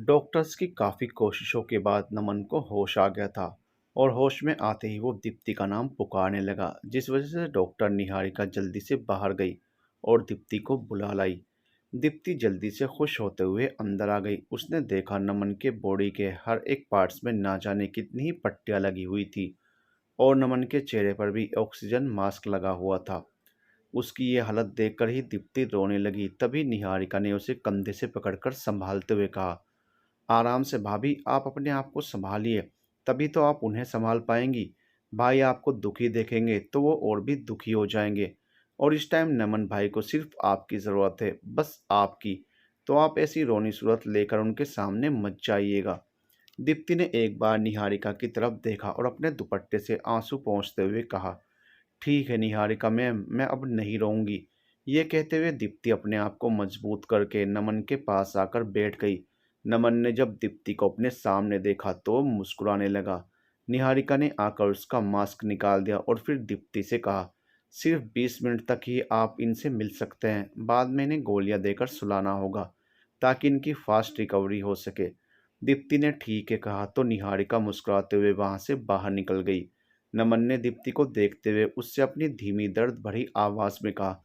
Doctors की काफ़ी कोशिशों के बाद नमन को होश आ गया था और होश में आते ही वो दीप्ति का नाम पुकारने लगा, जिस वजह से डॉक्टर निहारिका जल्दी से बाहर गई और दीप्ति को बुला लाई। दीप्ति जल्दी से खुश होते हुए अंदर आ गई। उसने देखा नमन के बॉडी के हर एक पार्ट्स में ना जाने कितनी ही पट्टियां लगी हुई थी और नमन के चेहरे पर भी ऑक्सीजन मास्क लगा हुआ था। उसकी ये हालत देखकर ही दीप्ति रोने लगी। तभी निहारिका ने उसे कंधे से पकड़कर संभालते हुए कहा, आराम से भाभी, आप अपने आप को सँभालिए, तभी तो आप उन्हें सँभाल पाएँगी। भाई आपको दुखी देखेंगे तो वो और भी दुखी हो जाएँगे और इस टाइम नमन भाई को सिर्फ़ आपकी ज़रूरत है, बस आपकी। तो आप ऐसी रोनी सूरत लेकर उनके सामने मत जाइएगा। दीप्ति ने एक बार निहारिका की तरफ देखा और अपने दुपट्टे से आँसू पोंछते हुए कहा, ठीक है निहारिका मैम, मैं अब नहीं रोऊँगी। ये कहते हुए दीप्ति अपने आप को मजबूत करके नमन के पास आकर बैठ गई। नमन ने जब दीप्ति को अपने सामने देखा तो वो मुस्कुराने लगा। निहारिका ने आकर उसका मास्क निकाल दिया और फिर दीप्ति से कहा, सिर्फ 20 मिनट तक ही आप इनसे मिल सकते हैं, बाद में इन्हें गोलियां देकर सुलाना होगा ताकि इनकी फास्ट रिकवरी हो सके। दीप्ति ने ठीक है कहा तो निहारिका मुस्कुराते हुए वहां से बाहर निकल गई। नमन ने दीप्ति को देखते हुए उससे अपनी धीमी दर्द भरी आवाज में कहा,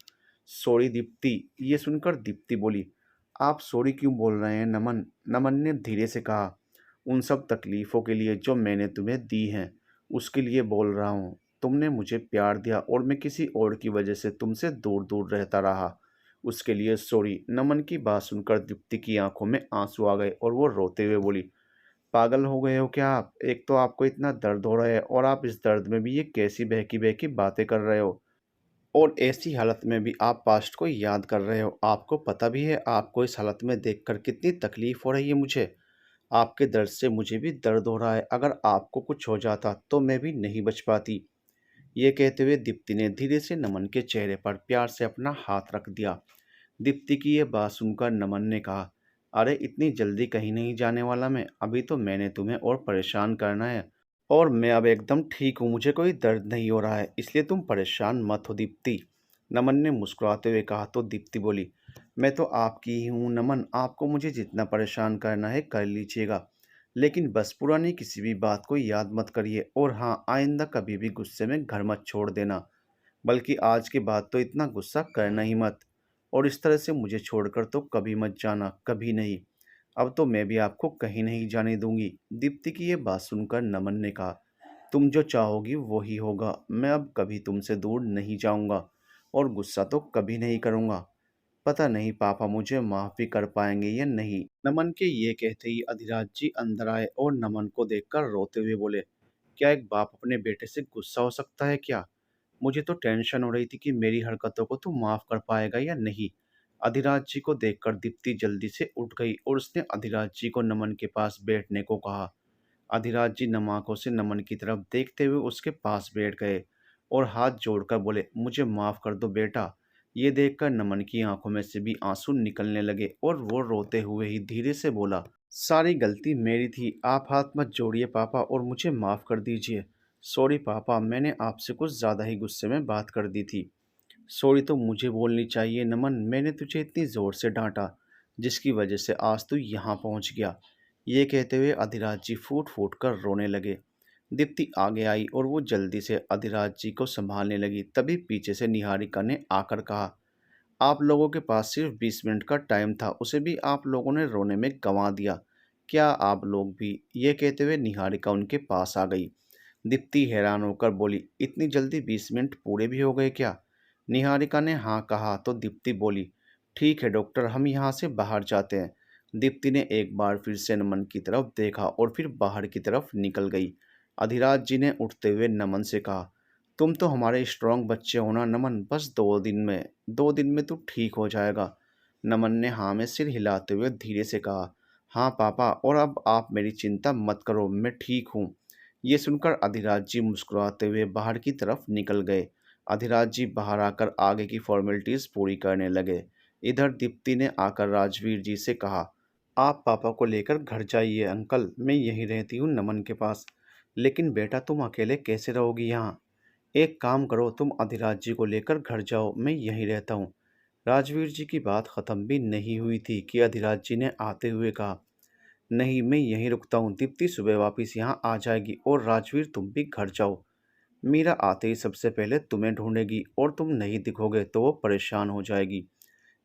सॉरी दीप्ति। ये सुनकर दीप्ति बोली, आप सॉरी क्यों बोल रहे हैं नमन? नमन ने धीरे से कहा, उन सब तकलीफ़ों के लिए जो मैंने तुम्हें दी हैं, उसके लिए बोल रहा हूँ। तुमने मुझे प्यार दिया और मैं किसी और की वजह से तुमसे दूर दूर रहता रहा, उसके लिए सॉरी। नमन की बात सुनकर दीप्ति की आंखों में आंसू आ गए और वो रोते हुए बोली, पागल हो गए हो क्या आप? एक तो आपको इतना दर्द हो रहा है और आप इस दर्द में भी ये कैसी बहकी बहकी बातें कर रहे हो और ऐसी हालत में भी आप पास्ट को याद कर रहे हो। आपको पता भी है आपको इस हालत में देखकर कितनी तकलीफ़ हो रही है मुझे। आपके दर्द से मुझे भी दर्द हो रहा है। अगर आपको कुछ हो जाता तो मैं भी नहीं बच पाती। ये कहते हुए दीप्ति ने धीरे से नमन के चेहरे पर प्यार से अपना हाथ रख दिया। दीप्ति की ये बात सुनकर नमन ने कहा, अरे इतनी जल्दी कहीं नहीं जाने वाला मैं। अभी तो मैंने तुम्हें और परेशान करना है और मैं अब एकदम ठीक हूँ, मुझे कोई दर्द नहीं हो रहा है, इसलिए तुम परेशान मत हो दीप्ति। नमन ने मुस्कुराते हुए कहा तो दीप्ति बोली, मैं तो आपकी ही हूँ नमन, आपको मुझे जितना परेशान करना है कर लीजिएगा, लेकिन बस पुरानी किसी भी बात को याद मत करिए और हाँ, आइंदा कभी भी गुस्से में घर मत छोड़ देना, बल्कि आज के बाद तो इतना गुस्सा करना ही मत और इस तरह से मुझे छोड़कर तो कभी मत जाना, कभी नहीं। अब तो मैं भी आपको कहीं नहीं जाने दूंगी। दीप्ति की ये बात सुनकर नमन ने कहा, तुम जो चाहोगी वो ही होगा। मैं अब कभी तुमसे दूर नहीं जाऊंगा और गुस्सा तो कभी नहीं करूंगा। पता नहीं पापा मुझे माफ भी कर पाएंगे या नहीं। नमन के ये कहते ही अधिराज जी अंदर आए और नमन को देखकर रोते हुए बोले, क्या एक बाप अपने बेटे से गुस्सा हो सकता है क्या? मुझे तो टेंशन हो रही थी कि मेरी हरकतों को तू माफ कर पाएगा या नहीं। अधिराज जी को देखकर दीप्ति जल्दी से उठ गई और उसने अधिराज जी को नमन के पास बैठने को कहा। अधिराज जी नम आंखों से नमन की तरफ देखते हुए उसके पास बैठ गए और हाथ जोड़कर बोले, मुझे माफ कर दो बेटा। ये देखकर नमन की आंखों में से भी आंसू निकलने लगे और वो रोते हुए ही धीरे से बोला, सारी गलती मेरी थी, आप हाथ मत जोड़िए पापा और मुझे माफ कर दीजिए। सॉरी पापा, मैंने आपसे कुछ ज़्यादा ही गुस्से में बात कर दी थी। सॉरी तो मुझे बोलनी चाहिए नमन, मैंने तुझे इतनी ज़ोर से डांटा जिसकी वजह से आज तू यहाँ पहुँच गया। ये कहते हुए अधिराज जी फूट फूट कर रोने लगे। दीप्ति आगे आई और वो जल्दी से अधिराज जी को संभालने लगी। तभी पीछे से निहारिका ने आकर कहा, आप लोगों के पास सिर्फ 20 मिनट का टाइम था, उसे भी आप लोगों ने रोने में गंवा दिया। क्या आप लोग भी? ये कहते हुए निहारिका उनके पास आ गई। दीप्ति हैरान होकर बोली, इतनी जल्दी 20 मिनट पूरे भी हो गए क्या? निहारिका ने हाँ कहा तो दीप्ति बोली, ठीक है डॉक्टर, हम यहाँ से बाहर जाते हैं। दीप्ति ने एक बार फिर से नमन की तरफ देखा और फिर बाहर की तरफ निकल गई। अधिराज जी ने उठते हुए नमन से कहा, तुम तो हमारे स्ट्रांग बच्चे हो ना नमन, बस 2 दिन में तू ठीक हो जाएगा। नमन ने हाँ में सिर हिलाते हुए धीरे से कहा, हाँ पापा, और अब आप मेरी चिंता मत करो, मैं ठीक हूँ। ये सुनकर अधिराज जी मुस्कुराते हुए बाहर की तरफ निकल गए। अधिराज जी बाहर आकर आगे की फॉर्मेलिटीज पूरी करने लगे। इधर दीप्ति ने आकर राजवीर जी से कहा, आप पापा को लेकर घर जाइए अंकल, मैं यहीं रहती हूँ नमन के पास। लेकिन बेटा तुम अकेले कैसे रहोगी यहाँ? एक काम करो, तुम अधिराज जी को लेकर घर जाओ, मैं यहीं रहता हूँ। राजवीर जी की बात खत्म भी नहीं हुई थी कि अधिराज जी ने आते हुए कहा, नहीं, मैं यहीं रुकता हूँ। दीप्ति सुबह वापस यहाँ आ जाएगी और राजवीर तुम भी घर जाओ। मीरा आते ही सबसे पहले तुम्हें ढूंढेगी और तुम नहीं दिखोगे तो वो परेशान हो जाएगी।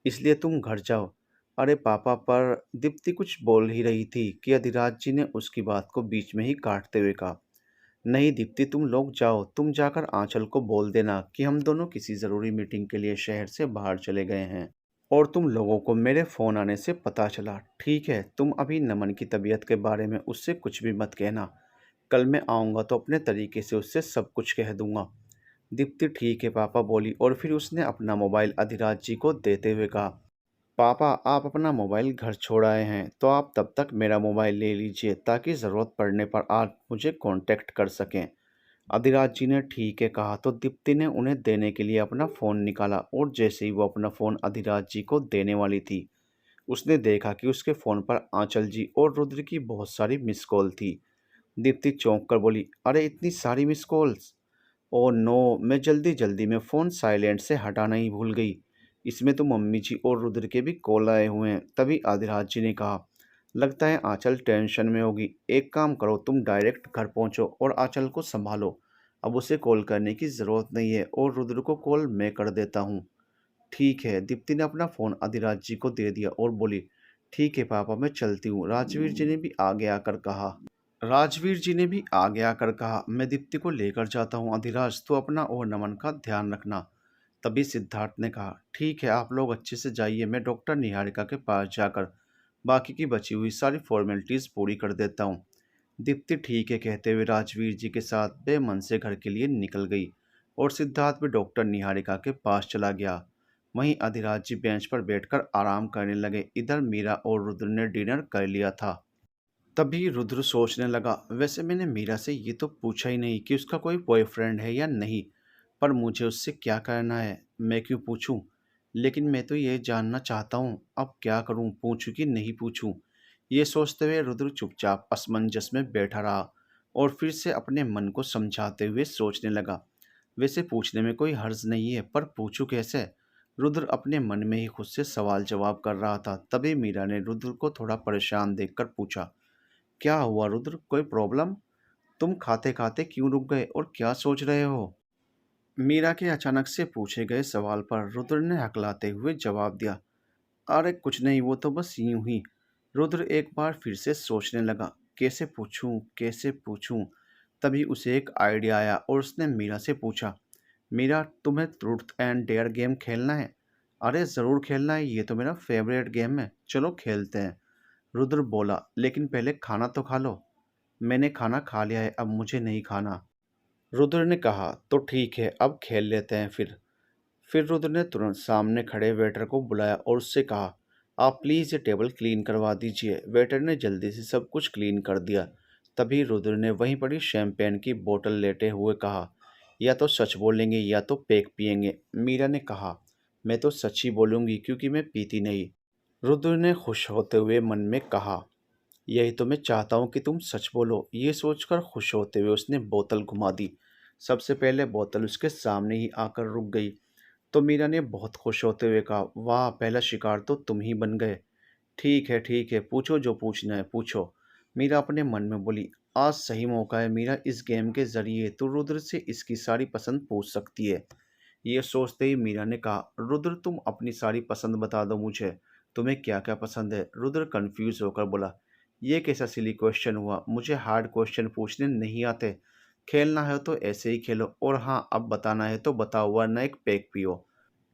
इसलिए तुम घर जाओ। अरे पापा, पर दीप्ति कुछ बोल ही रही थी कि अधिराज जी ने उसकी बात को बीच में ही काटते हुए कहा। नहीं दीप्ति, तुम लोग जाओ। तुम जाकर आंचल को बोल देना कि हम दोनों किसी ज़रूरी मीटिंग के लिए शहर से बाहर चले गए हैं और तुम लोगों को मेरे फ़ोन आने से पता चला। ठीक है, तुम अभी नमन की तबीयत के बारे में उससे कुछ भी मत कहना। कल मैं आऊँगा तो अपने तरीके से उससे सब कुछ कह दूंगा। दीप्ति ठीक है पापा बोली और फिर उसने अपना मोबाइल अधिराज जी को देते हुए कहा, पापा आप अपना मोबाइल घर छोड़ आए हैं तो आप तब तक मेरा मोबाइल ले लीजिए ताकि ज़रूरत पड़ने पर आप मुझे कांटेक्ट कर सकें। अधिराज जी ने ठीक है कहा तो दीप्ति ने उन्हें देने के लिए अपना फ़ोन निकाला और जैसे ही वो अपना फ़ोन अधिराज जी को देने वाली थी, उसने देखा कि उसके फ़ोन पर आंचल जी और रुद्र की बहुत सारी मिस कॉल थी। दीप्ति चौंक कर बोली, अरे इतनी सारी मिस कॉल्स! Oh no! मैं जल्दी-जल्दी में फ़ोन साइलेंट से हटाना ही भूल गई। इसमें तो मम्मी जी और रुद्र के भी कॉल आए हुए हैं। तभी आदिराज जी ने कहा, लगता है आंचल टेंशन में होगी। एक काम करो, तुम डायरेक्ट घर पहुंचो और आंचल को संभालो। अब उसे कॉल करने की ज़रूरत नहीं है और रुद्र को कॉल मैं कर देता हूँ। ठीक है। दीप्ति ने अपना फ़ोन अधिराज जी को दे दिया और बोली, ठीक है पापा, मैं चलती हूँ। राजवीर जी ने भी आगे आकर कहा। मैं दीप्ति को लेकर जाता हूँ। अधिराज, तू अपना और नमन का ध्यान रखना। तभी सिद्धार्थ ने कहा, ठीक है, आप लोग अच्छे से जाइए। मैं डॉक्टर निहारिका के पास जाकर बाकी की बची हुई सारी फॉर्मेलिटीज़ पूरी कर देता हूँ। दीप्ति ठीक है कहते हुए राजवीर जी के साथ बेमन से घर के लिए निकल गई और सिद्धार्थ भी डॉक्टर निहारिका के पास चला गया। वहीं अधिराज जी बेंच पर बैठकर आराम करने लगे। इधर मीरा और रुद्र ने डिनर कर लिया था। तभी रुद्र सोचने लगा, वैसे मैंने मीरा से ये तो पूछा ही नहीं कि उसका कोई बॉयफ्रेंड है या नहीं। पर मुझे उससे क्या करना है, मैं क्यों पूछूं? लेकिन मैं तो ये जानना चाहता हूँ। अब क्या करूँ, पूछूं कि नहीं पूछूं? ये सोचते हुए रुद्र चुपचाप असमंजस में बैठा रहा और फिर से अपने मन को समझाते हुए सोचने लगा, वैसे पूछने में कोई हर्ज नहीं है, पर पूछूं कैसे? रुद्र अपने मन में ही खुद से सवाल जवाब कर रहा था। तभी मीरा ने रुद्र को थोड़ा परेशान देखकर पूछा, क्या हुआ रुद्र, कोई प्रॉब्लम? तुम खाते खाते क्यों रुक गए और क्या सोच रहे हो? मीरा के अचानक से पूछे गए सवाल पर रुद्र ने हकलाते हुए जवाब दिया, अरे कुछ नहीं, वो तो बस यूं ही। रुद्र एक बार फिर से सोचने लगा, कैसे पूछूं कैसे पूछूं। तभी उसे एक आइडिया आया और उसने मीरा से पूछा, मीरा, तुम्हें ट्रूथ एंड डेयर गेम खेलना है? अरे ज़रूर खेलना है, ये तो मेरा फेवरेट गेम है, चलो खेलते हैं। रुद्र बोला, लेकिन पहले खाना तो खा लो। मैंने खाना खा लिया है, अब मुझे नहीं खाना। रुद्र ने कहा, तो ठीक है, अब खेल लेते हैं फिर रुद्र ने तुरंत सामने खड़े वेटर को बुलाया और उससे कहा, आप प्लीज़ ये टेबल क्लीन करवा दीजिए। वेटर ने जल्दी से सब कुछ क्लीन कर दिया। तभी रुद्र ने वहीं पड़ी शैंपेन की बोतल लेते हुए कहा, या तो सच बोलेंगे या तो पेक पिएंगे। मीरा ने कहा, मैं तो सच ही बोलूँगी क्योंकि मैं पीती नहीं। रुद्र ने खुश होते हुए मन में कहा, यही तो मैं चाहता हूँ कि तुम सच बोलो। ये सोचकर खुश होते हुए उसने बोतल घुमा दी। सबसे पहले बोतल उसके सामने ही आकर रुक गई तो मीरा ने बहुत खुश होते हुए कहा, वाह, पहला शिकार तो तुम ही बन गए। ठीक है, पूछो जो पूछना है पूछो। मीरा अपने मन में बोली, आज सही मौका है मीरा, इस गेम के जरिए तो रुद्र से इसकी सारी पसंद पूछ सकती है। ये सोचते ही मीरा ने कहा, रुद्र तुम अपनी सारी पसंद बता दो मुझे, तुम्हें क्या क्या पसंद है? रुद्र कंफ्यूज होकर बोला, ये कैसा सिली क्वेश्चन हुआ, मुझे हार्ड क्वेश्चन पूछने नहीं आते। खेलना है तो ऐसे ही खेलो, और हाँ, अब बताना है तो बताओ वरना एक पैक पियो।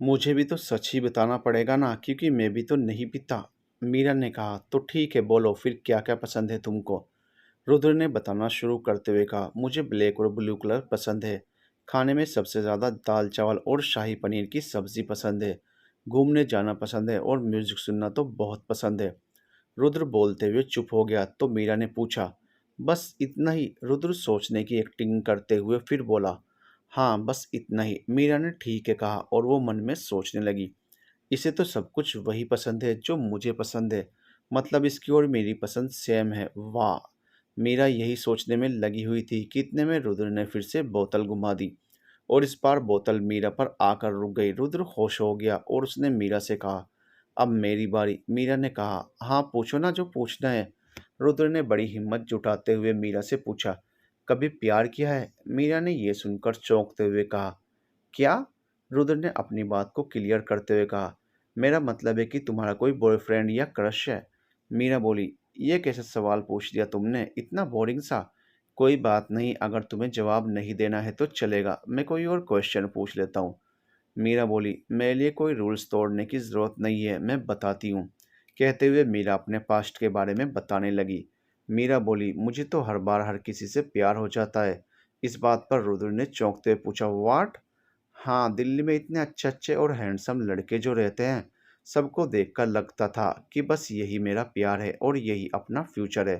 मुझे भी तो सच ही बताना पड़ेगा ना, क्योंकि मैं भी तो नहीं पीता। मीरा ने कहा, तो ठीक है, बोलो फिर क्या क्या पसंद है तुमको? रुद्र ने बताना शुरू करते हुए कहा, मुझे ब्लैक और ब्लू कलर पसंद है। खाने में सबसे ज़्यादा दाल चावल और शाही पनीर की सब्ज़ी पसंद है। घूमने जाना पसंद है और म्यूज़िक सुनना तो बहुत पसंद है। रुद्र बोलते हुए चुप हो गया तो मीरा ने पूछा, बस इतना ही? रुद्र सोचने की एक्टिंग करते हुए फिर बोला, हाँ बस इतना ही। मीरा ने ठीक है कहा और वो मन में सोचने लगी, इसे तो सब कुछ वही पसंद है जो मुझे पसंद है, मतलब इसकी और मेरी पसंद सेम है। वाह! मीरा यही सोचने में लगी हुई थी कि इतने में रुद्र ने फिर से बोतल घुमा दी और इस बार बोतल मीरा पर आकर रुक गई। रुद्र होश हो गया और उसने मीरा से कहा, अब मेरी बारी। मीरा ने कहा, हाँ पूछो ना जो पूछना है। रुद्र ने बड़ी हिम्मत जुटाते हुए मीरा से पूछा, कभी प्यार किया है? मीरा ने यह सुनकर चौंकते हुए कहा, क्या? रुद्र ने अपनी बात को क्लियर करते हुए कहा, मेरा मतलब है कि तुम्हारा कोई बॉयफ्रेंड या क्रश है। मीरा बोली, ये कैसा सवाल पूछ दिया तुमने, इतना बोरिंग सा। कोई बात नहीं, अगर तुम्हें जवाब नहीं देना है तो चलेगा, मैं कोई और क्वेश्चन पूछ लेता हूँ। मीरा बोली, मेरे लिए कोई रूल्स तोड़ने की ज़रूरत नहीं है, मैं बताती हूँ। कहते हुए मीरा अपने पास्ट के बारे में बताने लगी। मीरा बोली, मुझे तो हर बार हर किसी से प्यार हो जाता है। इस बात पर रुद्र ने चौंकते हुए पूछा, व्हाट? हाँ, दिल्ली में इतने अच्छे-अच्छे और हैंडसम लड़के जो रहते हैं, सबको देखकर लगता था कि बस यही मेरा प्यार है और यही अपना फ्यूचर है।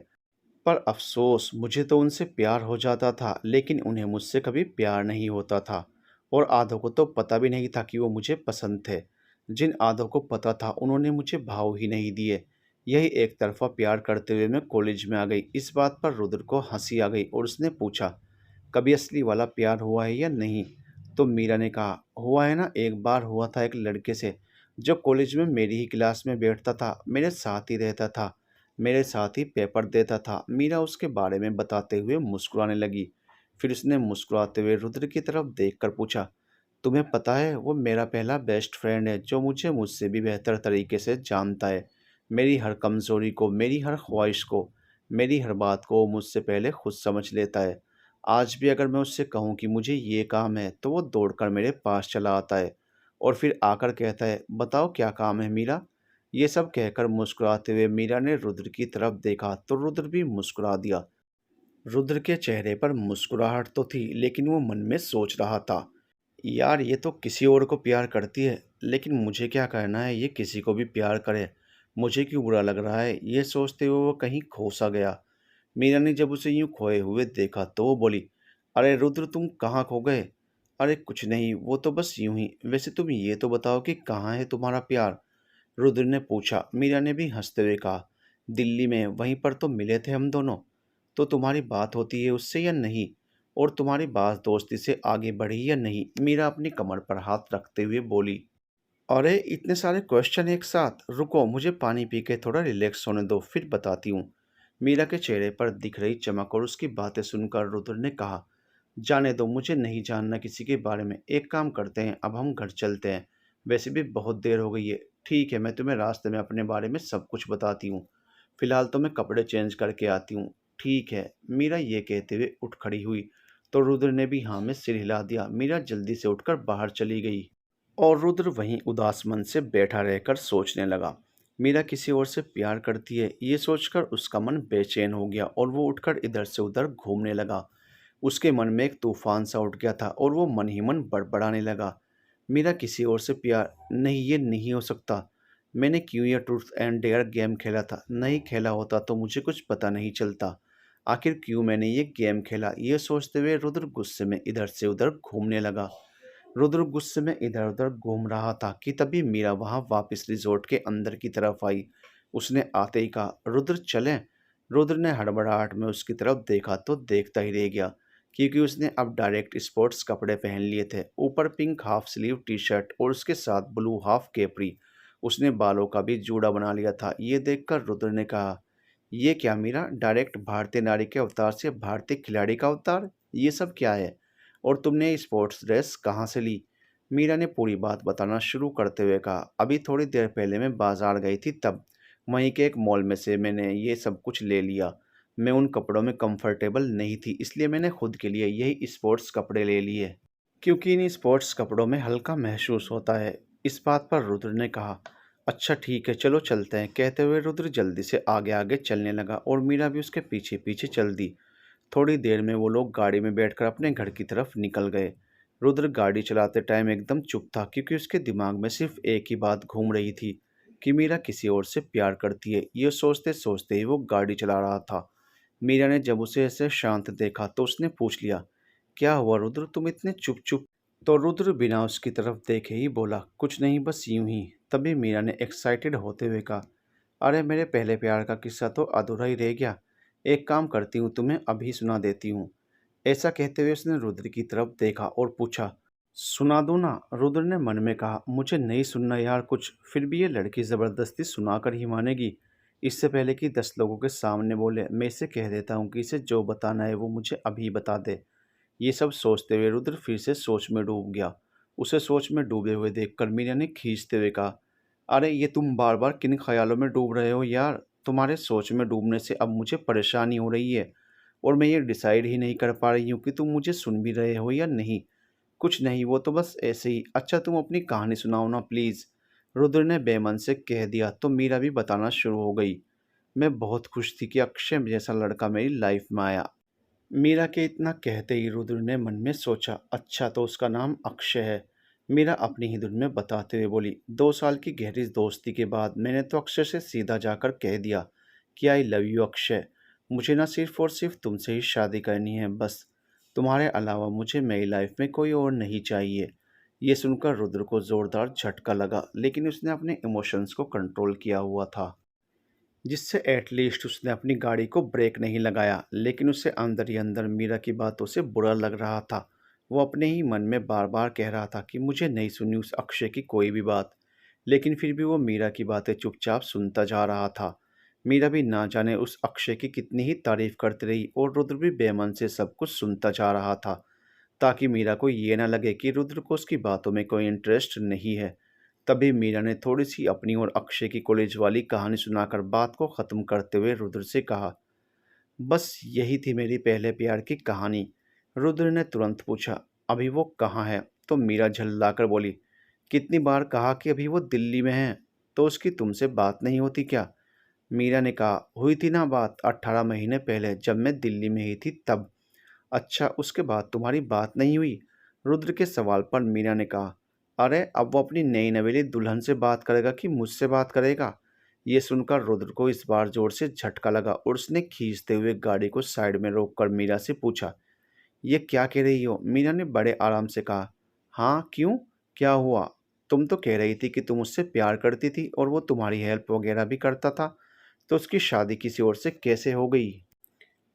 पर अफ़सोस, मुझे तो उनसे प्यार हो जाता था, लेकिन उन्हें मुझसे कभी प्यार नहीं होता था। और आधों को तो पता भी नहीं था कि वो मुझे पसंद थे। जिन आधों को पता था, उन्होंने मुझे भाव ही नहीं दिए। यही एक तरफ़ा प्यार करते हुए मैं कॉलेज में आ गई। इस बात पर रुद्र को हँसी आ गई और उसने पूछा, कभी असली वाला प्यार हुआ है या नहीं? तो मीरा ने कहा, हुआ है ना, एक बार हुआ था एक लड़के से, जो कॉलेज में मेरी ही क्लास में बैठता था, मेरे साथ ही रहता था, मेरे साथ ही पेपर देता था। मीरा उसके बारे में बताते हुए मुस्कुराने लगी। फिर उसने मुस्कुराते हुए रुद्र की तरफ देखकर पूछा, तुम्हें पता है, वो मेरा पहला बेस्ट फ्रेंड है, जो मुझे मुझसे भी बेहतर तरीके से जानता है। मेरी हर कमज़ोरी को, मेरी हर ख्वाहिश को, मेरी हर बात को वो मुझसे पहले खुद समझ लेता है। आज भी अगर मैं उससे कहूँ कि मुझे ये काम है, तो वो दौड़कर मेरे पास चला आता है और फिर आकर कहता है, बताओ क्या काम है मीरा? ये सब कहकर मुस्कुराते हुए मीरा ने रुद्र की तरफ देखा तो रुद्र भी मुस्कुरा दिया। रुद्र के चेहरे पर मुस्कुराहट तो थी, लेकिन वो मन में सोच रहा था, यार ये तो किसी और को प्यार करती है, लेकिन मुझे क्या करना है ये किसी को भी प्यार करे। मुझे क्यों बुरा लग रहा है, ये सोचते हुए वो कहीं खो सा गया। मीरा ने जब उसे यूं खोए हुए देखा तो वो बोली, अरे रुद्र, तुम कहाँ खो गए? अरे कुछ नहीं, वो तो बस यूं ही। वैसे तुम ये तो बताओ कि कहाँ है तुम्हारा प्यार? रुद्र ने पूछा। मीरा ने भी हंसते हुए कहा, दिल्ली में, वहीं पर तो मिले थे हम दोनों। तो तुम्हारी बात होती है उससे या नहीं? और तुम्हारी बात दोस्ती से आगे बढ़ी या नहीं? मीरा अपनी कमर पर हाथ रखते हुए बोली। अरे इतने सारे क्वेश्चन एक साथ, रुको, मुझे पानी पी के थोड़ा रिलैक्स होने दो, फिर बताती हूँ। मीरा के चेहरे पर दिख रही चमक और उसकी बातें सुनकर रुद्र ने कहा, जाने दो, मुझे नहीं जानना किसी के बारे में। एक काम करते हैं, अब हम घर चलते हैं। वैसे भी बहुत देर हो गई है। ठीक है, मैं तुम्हें रास्ते में अपने बारे में सब कुछ बताती हूँ। फिलहाल तो मैं कपड़े चेंज करके आती हूँ। ठीक है, मीरा ये कहते हुए उठ खड़ी हुई तो रुद्र ने भी हाँ में सिर हिला दिया। मीरा जल्दी से उठकर बाहर चली गई और रुद्र वहीं उदास मन से बैठा रहकर सोचने लगा। मीरा किसी और से प्यार करती है, ये सोचकर उसका मन बेचैन हो गया और वो उठकर इधर से उधर घूमने लगा। उसके मन में एक तूफान सा उठ गया था और वो मन ही मन बड़बड़ाने लगा, मेरा किसी और से प्यार नहीं, ये नहीं हो सकता। मैंने क्यों यह ट्रूथ एंड डेयर गेम खेला था? नहीं खेला होता तो मुझे कुछ पता नहीं चलता। आखिर क्यों मैंने ये गेम खेला? ये सोचते हुए रुद्र गुस्से में इधर से उधर घूमने लगा। रुद्र गुस्से में इधर उधर घूम रहा था कि तभी मीरा वहां वापस रिजॉर्ट के अंदर की तरफ आई। उसने आते ही कहा, रुद्र चलें? रुद्र ने हड़बड़ाहट में उसकी तरफ देखा तो देखता ही रह गया, क्योंकि उसने अब डायरेक्ट स्पोर्ट्स कपड़े पहन लिए थे। ऊपर pink half sleeve T shirt और उसके साथ ब्लू हाफ कैपरी। उसने बालों का भी जूड़ा बना लिया था। ये देखकर रुद्र ने कहा, ये क्या मीरा, डायरेक्ट भारतीय नारी के अवतार से भारतीय खिलाड़ी का अवतार, ये सब क्या है? और तुमने ये स्पोर्ट्स ड्रेस कहाँ से ली? मीरा ने पूरी बात बताना शुरू करते हुए कहा, अभी थोड़ी देर पहले मैं बाजार गई थी, तब वहीं के एक मॉल में से मैंने ये सब कुछ ले लिया। मैं उन कपड़ों में कंफर्टेबल नहीं थी, इसलिए मैंने खुद के लिए यही स्पोर्ट्स कपड़े ले लिए, क्योंकि इन स्पोर्ट्स कपड़ों में हल्का महसूस होता है। इस बात पर रुद्र ने कहा, अच्छा ठीक है, चलो चलते हैं। कहते हुए रुद्र जल्दी से आगे आगे चलने लगा और मीरा भी उसके पीछे पीछे चल दी। थोड़ी देर में वो लोग गाड़ी में बैठकर अपने घर की तरफ निकल गए। रुद्र गाड़ी चलाते टाइम एकदम चुप था, क्योंकि उसके दिमाग में सिर्फ एक ही बात घूम रही थी कि मीरा किसी और से प्यार करती है। ये सोचते सोचते ही वो गाड़ी चला रहा था। मीरा ने जब उसे ऐसे शांत देखा तो उसने पूछ लिया, क्या हुआ रुद्र, तुम इतने चुप चुप? तो रुद्र बिना उसकी तरफ देखे ही बोला, कुछ नहीं, बस यूं ही। तभी मीरा ने एक्साइटेड होते हुए कहा, अरे मेरे पहले प्यार का किस्सा तो अधूरा ही रह गया। एक काम करती हूँ, तुम्हें अभी सुना देती हूँ। ऐसा कहते हुए उसने रुद्र की तरफ देखा और पूछा, सुना दूँ ना? रुद्र ने मन में कहा, मुझे नहीं सुनना यार कुछ, फिर भी ये लड़की ज़बरदस्ती सुनाकर ही मानेगी। इससे पहले कि 10 लोगों के सामने बोले, मैं इसे कह देता हूँ कि इसे जो बताना है वो मुझे अभी बता दे। ये सब सोचते हुए रुद्र फिर से सोच में डूब गया। उसे सोच में डूबे हुए देखकर मीरा ने खींचते हुए कहा, अरे ये तुम बार बार किन ख्यालों में डूब रहे हो यार। तुम्हारे सोच में डूबने से अब मुझे परेशानी हो रही है और मैं ये डिसाइड ही नहीं कर पा रही हूँ कि तुम मुझे सुन भी रहे हो या नहीं। कुछ नहीं, वो तो बस ऐसे ही। अच्छा तुम अपनी कहानी सुनाओ ना प्लीज़। रुद्र ने बेमन से कह दिया तो मीरा भी बताना शुरू हो गई। मैं बहुत खुश थी कि अक्षय जैसा लड़का मेरी लाइफ में आया। मीरा के इतना कहते ही रुद्र ने मन में सोचा, अच्छा तो उसका नाम अक्षय है। मीरा अपनी ही धुन में बताते हुए बोली, 2 साल की गहरी दोस्ती के बाद मैंने तो अक्षय से सीधा जाकर कह दिया कि आई लव यू अक्षय। मुझे ना सिर्फ और सिर्फ तुमसे ही शादी करनी है बस। तुम्हारे अलावा मुझे मेरी लाइफ में कोई और नहीं चाहिए। ये सुनकर रुद्र को जोरदार झटका लगा, लेकिन उसने अपने इमोशंस को कंट्रोल किया हुआ था, जिससे एटलीस्ट उसने अपनी गाड़ी को ब्रेक नहीं लगाया। लेकिन उसे अंदर ही अंदर मीरा की बातों से बुरा लग रहा था। वो अपने ही मन में बार बार कह रहा था कि मुझे नहीं सुनी उस अक्षय की कोई भी बात, लेकिन फिर भी वो मीरा की बातें चुपचाप सुनता जा रहा था। मीरा भी ना जाने उस अक्षय की कितनी ही तारीफ करती रही और रुद्र भी बेमन से सब कुछ सुनता जा रहा था, ताकि मीरा को ये ना लगे कि रुद्र को उसकी बातों में कोई इंटरेस्ट नहीं है। तभी मीरा ने थोड़ी सी अपनी और अक्षय की कॉलेज वाली कहानी सुनाकर बात को ख़त्म करते हुए रुद्र से कहा, बस यही थी मेरी पहले प्यार की कहानी। रुद्र ने तुरंत पूछा, अभी वो कहाँ है? तो मीरा झल्लाकर बोली, कितनी बार कहा कि अभी वो दिल्ली में है, तो उसकी तुमसे बात नहीं होती क्या? मीरा ने कहा, हुई थी ना बात 18 महीने पहले जब मैं दिल्ली में ही थी तब। अच्छा उसके बाद तुम्हारी बात नहीं हुई? रुद्र के सवाल पर मीरा ने कहा, अरे अब वो अपनी नई नवेली दुल्हन से बात करेगा कि मुझसे बात करेगा? ये सुनकर रुद्र को इस बार जोर से झटका लगा और उसने खींचते हुए गाड़ी को साइड में रोककर मीरा से पूछा, ये क्या कह रही हो? मीरा ने बड़े आराम से कहा, हाँ क्यों, क्या हुआ? तुम तो कह रही थी कि तुम उससे प्यार करती थी और वो तुम्हारी हेल्प वगैरह भी करता था, तो उसकी शादी किसी और से कैसे हो गई?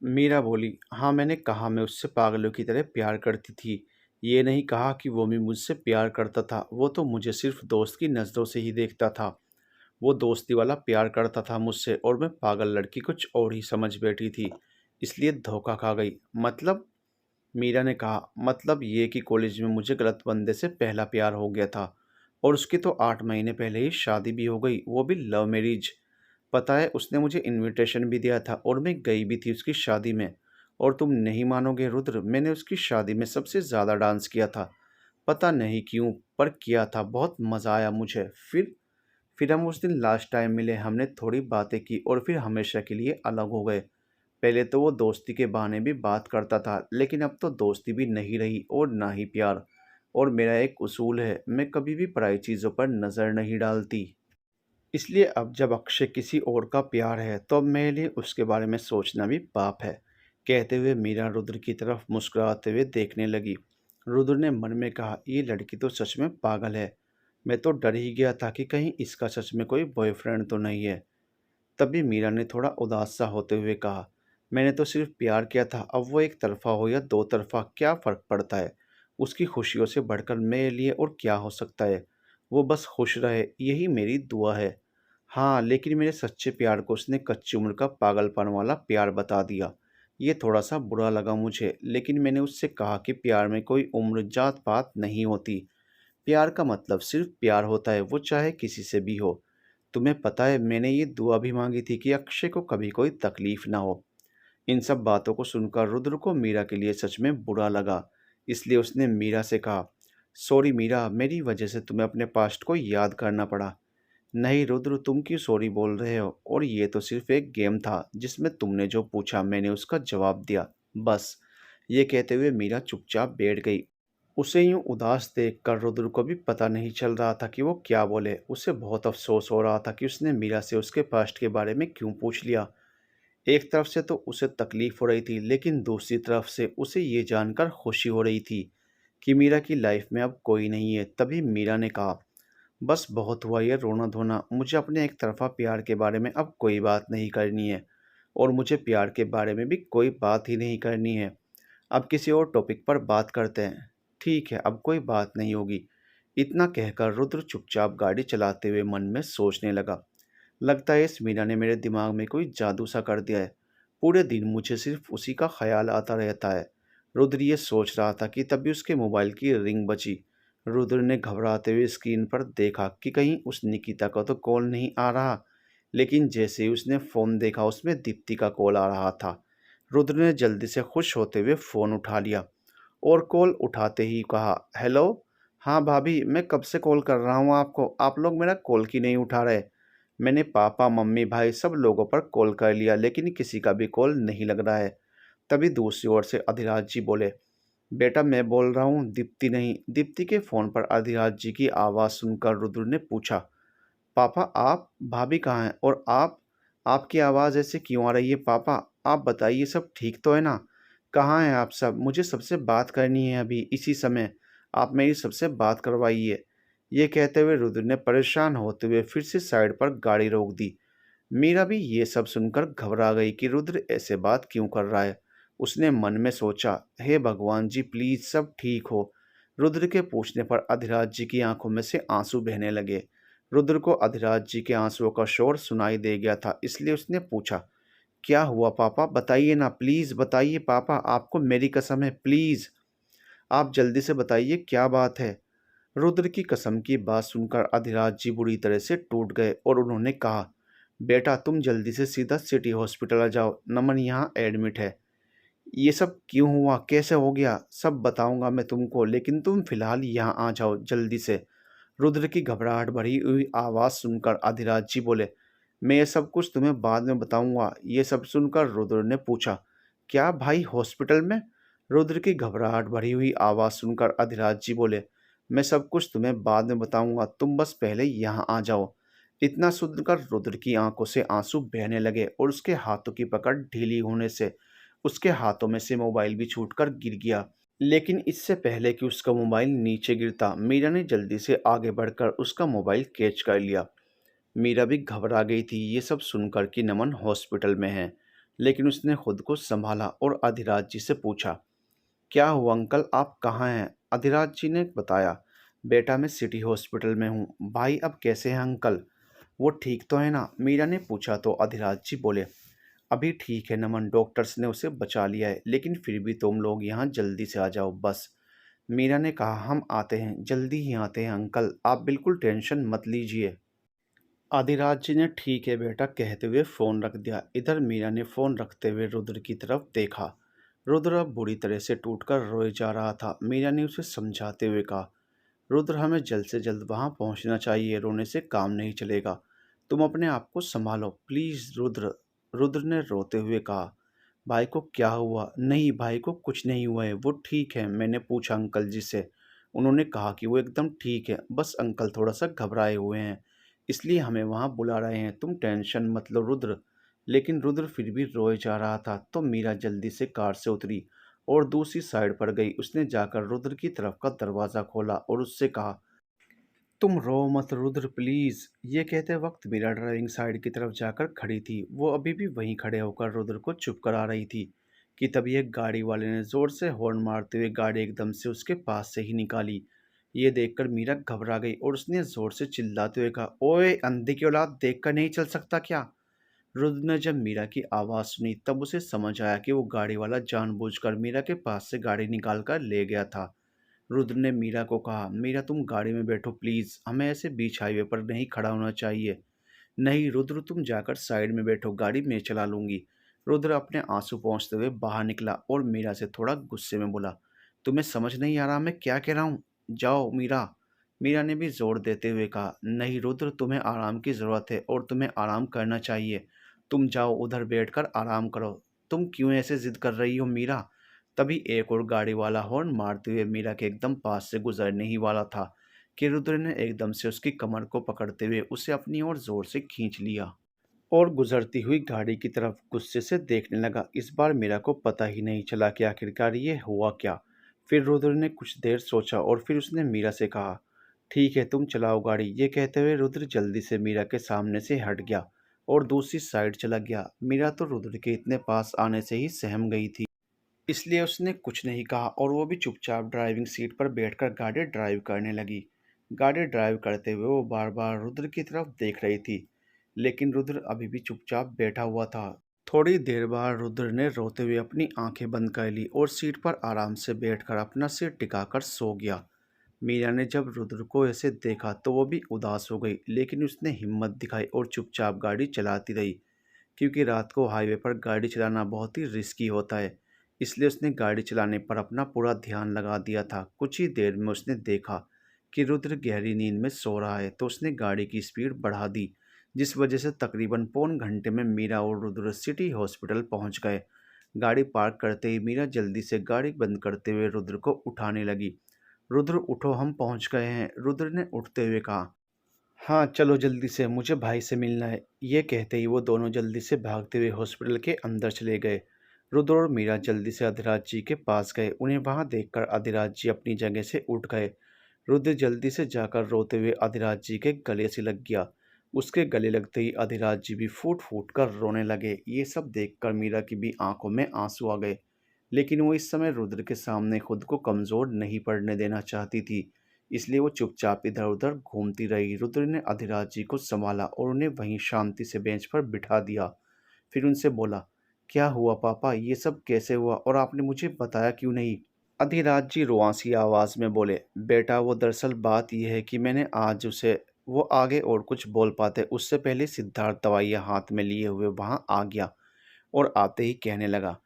मीरा बोली, हाँ मैंने कहा मैं उससे पागलों की तरह प्यार करती थी। ये नहीं कहा कि वो भी मुझसे प्यार करता था। वो तो मुझे सिर्फ दोस्त की नज़रों से ही देखता था। वो दोस्ती वाला प्यार करता था मुझसे और मैं पागल लड़की कुछ और ही समझ बैठी थी, इसलिए धोखा खा गई। मतलब? मीरा ने कहा, मतलब ये कि कॉलेज में मुझे गलत बंदे से पहला प्यार हो गया था और उसकी तो 8 महीने पहले ही शादी भी हो गई, वो भी लव मैरिज। पता है उसने मुझे इनविटेशन भी दिया था और मैं गई भी थी उसकी शादी में। और तुम नहीं मानोगे रुद्र, मैंने उसकी शादी में सबसे ज़्यादा डांस किया था। पता नहीं क्यों, पर किया था, बहुत मज़ा आया मुझे। फिर हम उस दिन लास्ट टाइम मिले, हमने थोड़ी बातें की और फिर हमेशा के लिए अलग हो गए। पहले तो वो दोस्ती के बहाने भी बात करता था, लेकिन अब तो दोस्ती भी नहीं रही और ना ही प्यार। और मेरा एक उसूल है, मैं कभी भी पराई चीज़ों पर नज़र नहीं डालती। इसलिए अब जब अक्षय किसी और का प्यार है तो अब मेरे लिए उसके बारे में सोचना भी पाप है। कहते हुए मीरा रुद्र की तरफ मुस्कुराते हुए देखने लगी। रुद्र ने मन में कहा, ये लड़की तो सच में पागल है। मैं तो डर ही गया था कि कहीं इसका सच में कोई बॉयफ्रेंड तो नहीं है। तभी मीरा ने थोड़ा उदास सा होते हुए कहा, मैंने तो सिर्फ प्यार किया था, अब वो एक तरफा हो या दो तरफा क्या फ़र्क पड़ता है? उसकी खुशियों से बढ़कर मेरे लिए और क्या हो सकता है? वो बस खुश रहे, यही मेरी दुआ है। हाँ लेकिन मेरे सच्चे प्यार को उसने कच्ची उम्र का पागलपन वाला प्यार बता दिया। ये थोड़ा सा बुरा लगा मुझे, लेकिन मैंने उससे कहा कि प्यार में कोई उम्र जात पात नहीं होती। प्यार का मतलब सिर्फ प्यार होता है, वो चाहे किसी से भी हो। तुम्हें पता है मैंने ये दुआ भी मांगी थी कि अक्षय को कभी कोई तकलीफ ना हो। इन सब बातों को सुनकर रुद्र को मीरा के लिए सच में बुरा लगा। इसलिए उसने मीरा से कहा, सॉरी मीरा, मेरी वजह से तुम्हें अपने पास्ट को याद करना पड़ा। नहीं रुद्र, तुम क्यों सॉरी बोल रहे हो? और ये तो सिर्फ एक गेम था जिसमें तुमने जो पूछा मैंने उसका जवाब दिया, बस। ये कहते हुए मीरा चुपचाप बैठ गई। उसे यूं उदास देखकर रुद्र को भी पता नहीं चल रहा था कि वो क्या बोले। उसे बहुत अफसोस हो रहा था कि उसने मीरा से उसके पास्ट के बारे में क्यों पूछ लिया। एक तरफ से तो उसे तकलीफ हो रही थी, लेकिन दूसरी तरफ से उसे ये जानकर खुशी हो रही थी कि मीरा की लाइफ में अब कोई नहीं है। तभी मीरा ने कहा, बस बहुत हुआ ये रोना धोना, मुझे अपने एक तरफा प्यार के बारे में अब कोई बात नहीं करनी है और मुझे प्यार के बारे में भी कोई बात ही नहीं करनी है। अब किसी और टॉपिक पर बात करते हैं। ठीक है, अब कोई बात नहीं होगी। इतना कहकर रुद्र चुपचाप गाड़ी चलाते हुए मन में सोचने लगा, लगता है इस मीरा ने मेरे दिमाग में कोई जादू सा कर दिया है। पूरे दिन मुझे सिर्फ उसी का ख्याल आता रहता है। रुद्र ये सोच रहा था कि तभी उसके मोबाइल की रिंग बजी। रुद्र ने घबराते हुए स्क्रीन पर देखा कि कहीं उस निकिता का तो कॉल नहीं आ रहा, लेकिन जैसे ही उसने फ़ोन देखा उसमें दीप्ति का कॉल आ रहा था। रुद्र ने जल्दी से खुश होते हुए फ़ोन उठा लिया और कॉल उठाते ही कहा, हेलो। हाँ भाभी, मैं कब से कॉल कर रहा हूँ आपको, आप लोग मेरा कॉल क्यों नहीं उठा रहे। मैंने पापा मम्मी भाई सब लोगों पर कॉल कर लिया लेकिन किसी का भी कॉल नहीं लग रहा है। तभी दूसरी ओर से अधिराज जी बोले, बेटा मैं बोल रहा हूँ, दीप्ति नहीं। दीप्ति के फ़ोन पर अधिराज जी की आवाज़ सुनकर रुद्र ने पूछा, पापा आप, भाभी कहाँ हैं और आप, आपकी आवाज़ ऐसे क्यों आ रही है पापा। आप बताइए सब ठीक तो है ना। कहाँ हैं आप सब, मुझे सबसे बात करनी है अभी इसी समय। आप मेरी सबसे बात करवाइए। ये कहते हुए रुद्र ने परेशान होते हुए फिर से साइड पर गाड़ी रोक दी। मीरा भी ये सब सुनकर घबरा गई कि रुद्र ऐसे बात क्यों कर रहा है। उसने मन में सोचा, हे भगवान जी प्लीज सब ठीक हो। रुद्र के पूछने पर अधिराज जी की आंखों में से आंसू बहने लगे। रुद्र को अधिराज जी के आंसुओं का शोर सुनाई दे गया था, इसलिए उसने पूछा, क्या हुआ पापा, बताइए ना प्लीज बताइए पापा, आपको मेरी कसम है प्लीज, आप जल्दी से बताइए क्या बात है। रुद्र की कसम की बात सुनकर अधिराज जी बुरी तरह से टूट गए और उन्होंने कहा, बेटा तुम जल्दी से सीधा सिटी हॉस्पिटल आ जाओ, नमन यहाँ एडमिट है। ये सब क्यों हुआ, कैसे हो गया, सब बताऊंगा मैं तुमको, लेकिन तुम फिलहाल यहाँ आ जाओ जल्दी से। रुद्र की घबराहट भरी हुई आवाज़ सुनकर अधिराज जी बोले, मैं ये सब कुछ तुम्हें बाद में बताऊंगा। ये सब सुनकर रुद्र ने पूछा, क्या भाई हॉस्पिटल में। रुद्र की घबराहट भरी हुई आवाज़ सुनकर अधिराज जी बोले, मैं सब कुछ तुम्हें बाद में बताऊंगा, तुम बस पहले यहाँ आ जाओ। इतना सुनकर रुद्र की आंखों से आंसू बहने लगे और उसके हाथों की पकड़ ढीली होने से उसके हाथों में से मोबाइल भी छूटकर गिर गया। लेकिन इससे पहले कि उसका मोबाइल नीचे गिरता, मीरा ने जल्दी से आगे बढ़कर उसका मोबाइल कैच कर लिया। मीरा भी घबरा गई थी ये सब सुनकर कि नमन हॉस्पिटल में है, लेकिन उसने खुद को संभाला और अधिराज जी से पूछा, क्या हुआ अंकल, आप कहाँ हैं। अधिराज जी ने बताया, बेटा मैं सिटी हॉस्पिटल में हूँ। भाई अब कैसे हैं अंकल, वो ठीक तो है ना। मीरा ने पूछा तो अधिराज जी बोले, अभी ठीक है नमन, डॉक्टर्स ने उसे बचा लिया है, लेकिन फिर भी तुम लोग यहाँ जल्दी से आ जाओ बस। मीरा ने कहा, हम आते हैं, जल्दी ही आते हैं अंकल, आप बिल्कुल टेंशन मत लीजिए। आदिराज जी ने ठीक है बेटा कहते हुए फ़ोन रख दिया। इधर मीरा ने फ़ोन रखते हुए रुद्र की तरफ देखा। रुद्र अब बुरी तरह से टूटकर रोए जा रहा था। मीरा ने उसे समझाते हुए कहा, रुद्र हमें जल्द से जल्द वहाँ पहुँचना चाहिए, रोने से काम नहीं चलेगा। तुम अपने आप को संभालो प्लीज़ रुद्र। रुद्र ने रोते हुए कहा, भाई को क्या हुआ। नहीं भाई को कुछ नहीं हुआ है, वो ठीक है। मैंने पूछा अंकल जी से, उन्होंने कहा कि वो एकदम ठीक है, बस अंकल थोड़ा सा घबराए हुए हैं, इसलिए हमें वहाँ बुला रहे हैं, तुम टेंशन मत लो रुद्र। लेकिन रुद्र फिर भी रोए जा रहा था तो मीरा जल्दी से कार से उतरी और दूसरी साइड पर गई। उसने जाकर रुद्र की तरफ का दरवाज़ा खोला और उससे कहा, तुम रो मत रुद्र प्लीज़। ये कहते वक्त मीरा ड्राइविंग साइड की तरफ जाकर खड़ी थी। वो अभी भी वहीं खड़े होकर रुद्र को चुप करा रही थी कि तभी एक गाड़ी वाले ने ज़ोर से हॉर्न मारते हुए गाड़ी एकदम से उसके पास से ही निकाली। ये देखकर मीरा घबरा गई और उसने ज़ोर से चिल्लाते हुए कहा, ओए अंधे की औलाद, देख कर नहीं चल सकता क्या। रुद्र ने जब मीरा की आवाज़ सुनी तब उसे समझ आया कि वो गाड़ी वाला जानबूझकर मीरा के पास से गाड़ी निकाल कर ले गया था। रुद्र ने मीरा को कहा, मीरा तुम गाड़ी में बैठो प्लीज़, हमें ऐसे बीच हाईवे पर नहीं खड़ा होना चाहिए। नहीं रुद्र तुम जाकर साइड में बैठो, गाड़ी मैं चला लूँगी। रुद्र अपने आंसू पोंछते हुए बाहर निकला और मीरा से थोड़ा गुस्से में बोला, तुम्हें समझ नहीं आ रहा मैं क्या कह रहा हूँ, जाओ मीरा। मीरा ने भी जोर देते हुए कहा, नहीं रुद्र तुम्हें आराम की ज़रूरत है और तुम्हें आराम करना चाहिए। तुम जाओ उधर बैठकर आराम करो। तुम क्यों ऐसे ज़िद कर रही हो मीरा। तभी एक और गाड़ी वाला हॉर्न मारते हुए मीरा के एकदम पास से गुजरने ही वाला था कि रुद्र ने एकदम से उसकी कमर को पकड़ते हुए उसे अपनी ओर जोर से खींच लिया और गुजरती हुई गाड़ी की तरफ गुस्से से देखने लगा। इस बार मीरा को पता ही नहीं चला कि आखिरकार ये हुआ क्या। फिर रुद्र ने कुछ देर सोचा और फिर उसने मीरा से कहा, ठीक है तुम चलाओ गाड़ी। ये कहते हुए रुद्र जल्दी से मीरा के सामने से हट गया और दूसरी साइड चला गया। मीरा तो रुद्र के इतने पास आने से ही सहम गई थी, इसलिए उसने कुछ नहीं कहा और वो भी चुपचाप ड्राइविंग सीट पर बैठकर गाड़ी ड्राइव करने लगी। गाड़ी ड्राइव करते हुए वो बार बार रुद्र की तरफ देख रही थी, लेकिन रुद्र अभी भी चुपचाप बैठा हुआ था। थोड़ी देर बाद रुद्र ने रोते हुए अपनी आंखें बंद कर ली और सीट पर आराम से बैठकर अपना सिर टिकाकर सो गया। मीरा ने जब रुद्र को ऐसे देखा तो वो भी उदास हो गई, लेकिन उसने हिम्मत दिखाई और चुपचाप गाड़ी चलाती रही, क्योंकि रात को हाईवे पर गाड़ी चलाना बहुत ही रिस्की होता है। इसलिए उसने गाड़ी चलाने पर अपना पूरा ध्यान लगा दिया था। कुछ ही देर में उसने देखा कि रुद्र गहरी नींद में सो रहा है, तो उसने गाड़ी की स्पीड बढ़ा दी, जिस वजह से तकरीबन पौन घंटे में मीरा और रुद्र सिटी हॉस्पिटल पहुंच गए। गाड़ी पार्क करते ही मीरा जल्दी से गाड़ी बंद करते हुए रुद्र को उठाने लगी। रुद्र उठो, हम पहुंच गए हैं, रुद्र ने उठते हुए कहा। हाँ चलो जल्दी से, मुझे भाई से मिलना है। ये कहते ही वो दोनों जल्दी से भागते हुए हॉस्पिटल के अंदर चले गए। रुद्र और मीरा जल्दी से अधिराज जी के पास गए। उन्हें वहां देखकर अधिराज जी अपनी जगह से उठ गए। रुद्र जल्दी से जाकर रोते हुए अधिराज जी के गले से लग गया। उसके गले लगते ही अधिराज जी भी फूट फूट कर रोने लगे। ये सब देखकर मीरा की भी आंखों में आंसू आ गए, लेकिन वो इस समय रुद्र के सामने खुद को कमज़ोर नहीं पड़ने देना चाहती थी। इसलिए वो चुपचाप इधर-उधर घूमती रही। रुद्र ने अधिराज जी को संभाला और उन्हें वहीं शांति से बेंच पर बिठा दिया। फिर उनसे बोला, क्या हुआ पापा, ये सब कैसे हुआ और आपने मुझे बताया क्यों नहीं? अधिराज जी रुआंसी आवाज़ में बोले, बेटा वो दरअसल बात यह है कि मैंने आज उसे, वो आगे और कुछ बोल पाते उससे पहले सिद्धार्थ दवाइयाँ हाथ में लिए हुए वहाँ आ गया और आते ही कहने लगा,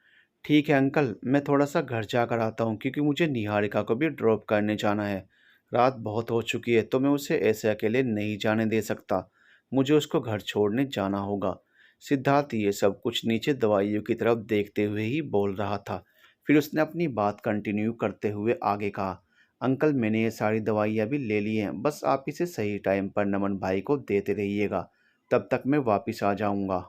ठीक है अंकल, मैं थोड़ा सा घर जाकर आता हूँ, क्योंकि मुझे निहारिका को भी ड्रॉप करने जाना है। रात बहुत हो चुकी है तो मैं उसे ऐसे अकेले नहीं जाने दे सकता। मुझे उसको घर छोड़ने जाना होगा। सिद्धार्थ ये सब कुछ नीचे दवाइयों की तरफ देखते हुए ही बोल रहा था। फिर उसने अपनी बात कंटिन्यू करते हुए आगे कहा, अंकल मैंने ये सारी दवाइयाँ भी ले ली हैं, बस आप इसे सही टाइम पर नमन भाई को देते रहिएगा, तब तक मैं वापस आ जाऊँगा।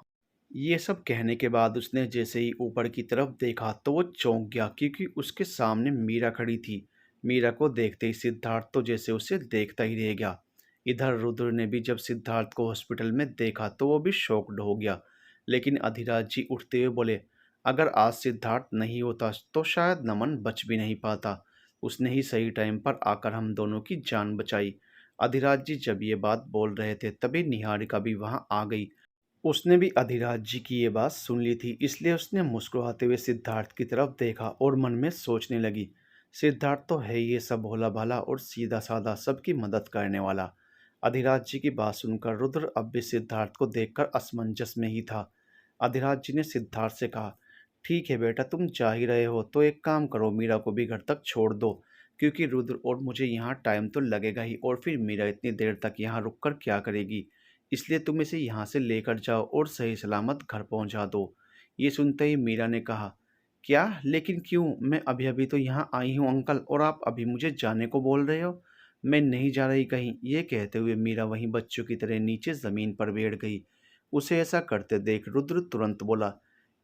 ये सब कहने के बाद उसने जैसे ही ऊपर की तरफ देखा तो वो चौंक गया, क्योंकि उसके सामने मीरा खड़ी थी। मीरा को देखते ही सिद्धार्थ तो जैसे उसे देखता ही रह गया। इधर रुद्र ने भी जब सिद्धार्थ को हॉस्पिटल में देखा तो वो भी शॉक्ड हो गया। लेकिन अधिराज जी उठते हुए बोले, अगर आज सिद्धार्थ नहीं होता तो शायद नमन बच भी नहीं पाता। उसने ही सही टाइम पर आकर हम दोनों की जान बचाई। अधिराज जी जब ये बात बोल रहे थे तभी निहारिका भी वहाँ आ गई। उसने भी अधिराज जी की ये बात सुन ली थी, इसलिए उसने मुस्कुराते हुए सिद्धार्थ की तरफ देखा और मन में सोचने लगी, सिद्धार्थ तो है ये सब भोला भाला और सीधा साधा, सबकी मदद करने वाला। अधिराज जी की बात सुनकर रुद्र अब भी सिद्धार्थ को देखकर असमंजस में ही था। अधिराज जी ने सिद्धार्थ से कहा, ठीक है बेटा, तुम जा ही रहे हो तो एक काम करो, मीरा को भी घर तक छोड़ दो, क्योंकि रुद्र और मुझे यहाँ टाइम तो लगेगा ही, और फिर मीरा इतनी देर तक यहाँ रुक कर क्या करेगी। इसलिए तुम इसे यहाँ से लेकर जाओ और सही सलामत घर पहुँचा दो। ये सुनते ही मीरा ने कहा, क्या, लेकिन क्यों? मैं अभी अभी तो यहाँ आई हूँ अंकल, और आप अभी मुझे जाने को बोल रहे हो? मैं नहीं जा रही कहीं। ये कहते हुए मीरा वहीं बच्चों की तरह नीचे ज़मीन पर बैठ गई। उसे ऐसा करते देख रुद्र तुरंत बोला,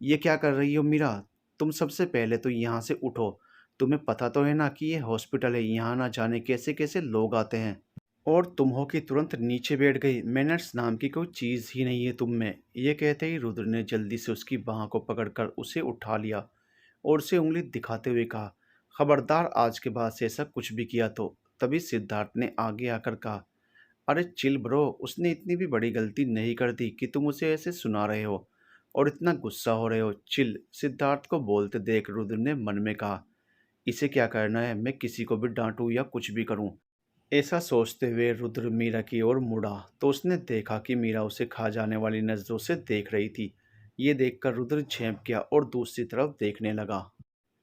ये क्या कर रही हो मीरा? तुम सबसे पहले तो यहाँ से उठो। तुम्हें पता तो है ना कि ये हॉस्पिटल है, यहाँ ना जाने कैसे कैसे लोग आते हैं। और तुम हो कि तुरंत नीचे बैठ गई। मैनर्स नाम की कोई चीज़ ही नहीं है तुम में। ये कहते ही रुद्र ने जल्दी से उसकी बाह को पकड़कर उसे उठा लिया और उसे उंगली दिखाते हुए कहा, खबरदार आज के बाद से ऐसा कुछ भी किया तो। तभी सिद्धार्थ ने आगे आकर कहा, अरे चिल ब्रो, उसने इतनी भी बड़ी गलती नहीं कर दी कि तुम उसे ऐसे सुना रहे हो और इतना गुस्सा हो रहे हो। चिल। सिद्धार्थ को बोलते देख रुद्र ने मन में कहा, इसे क्या करना है, मैं किसी को भी डांटूं या कुछ भी करूं। ऐसा सोचते हुए रुद्र मीरा की ओर मुड़ा तो उसने देखा कि मीरा उसे खा जाने वाली नज़रों से देख रही थी। ये देखकर रुद्र झेंप गया और दूसरी तरफ देखने लगा।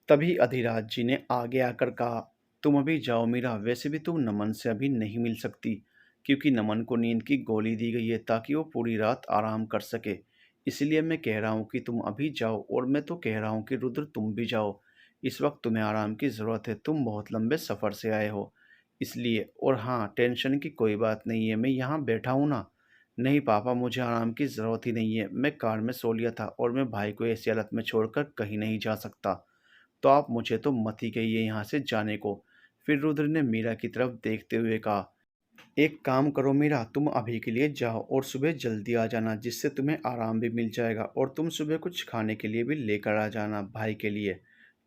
तभी अधिराज जी ने आगे आकर कहा, तुम अभी जाओ मीरा, वैसे भी तुम नमन से अभी नहीं मिल सकती, क्योंकि नमन को नींद की गोली दी गई है ताकि वो पूरी रात आराम कर सके। इसलिए मैं कह रहा हूँ कि तुम अभी जाओ, और मैं तो कह रहा हूँ कि रुद्र तुम भी जाओ। इस वक्त तुम्हें आराम की ज़रूरत है, तुम बहुत लंबे सफ़र से आए हो इसलिए। और हाँ, टेंशन की कोई बात नहीं है, मैं यहाँ बैठा हूँ ना। नहीं पापा, मुझे आराम की ज़रूरत ही नहीं है, मैं कार में सो लिया था और मैं भाई को ऐसी हालत में छोड़कर कहीं नहीं जा सकता। तो आप मुझे तो मत ही कहिए यहाँ से जाने को। फिर रुद्र ने मीरा की तरफ देखते हुए कहा, एक काम करो मीरा, तुम अभी के लिए जाओ और सुबह जल्दी आ जाना, जिससे तुम्हें आराम भी मिल जाएगा, और तुम सुबह कुछ खाने के लिए भी लेकर आ जाना भाई के लिए।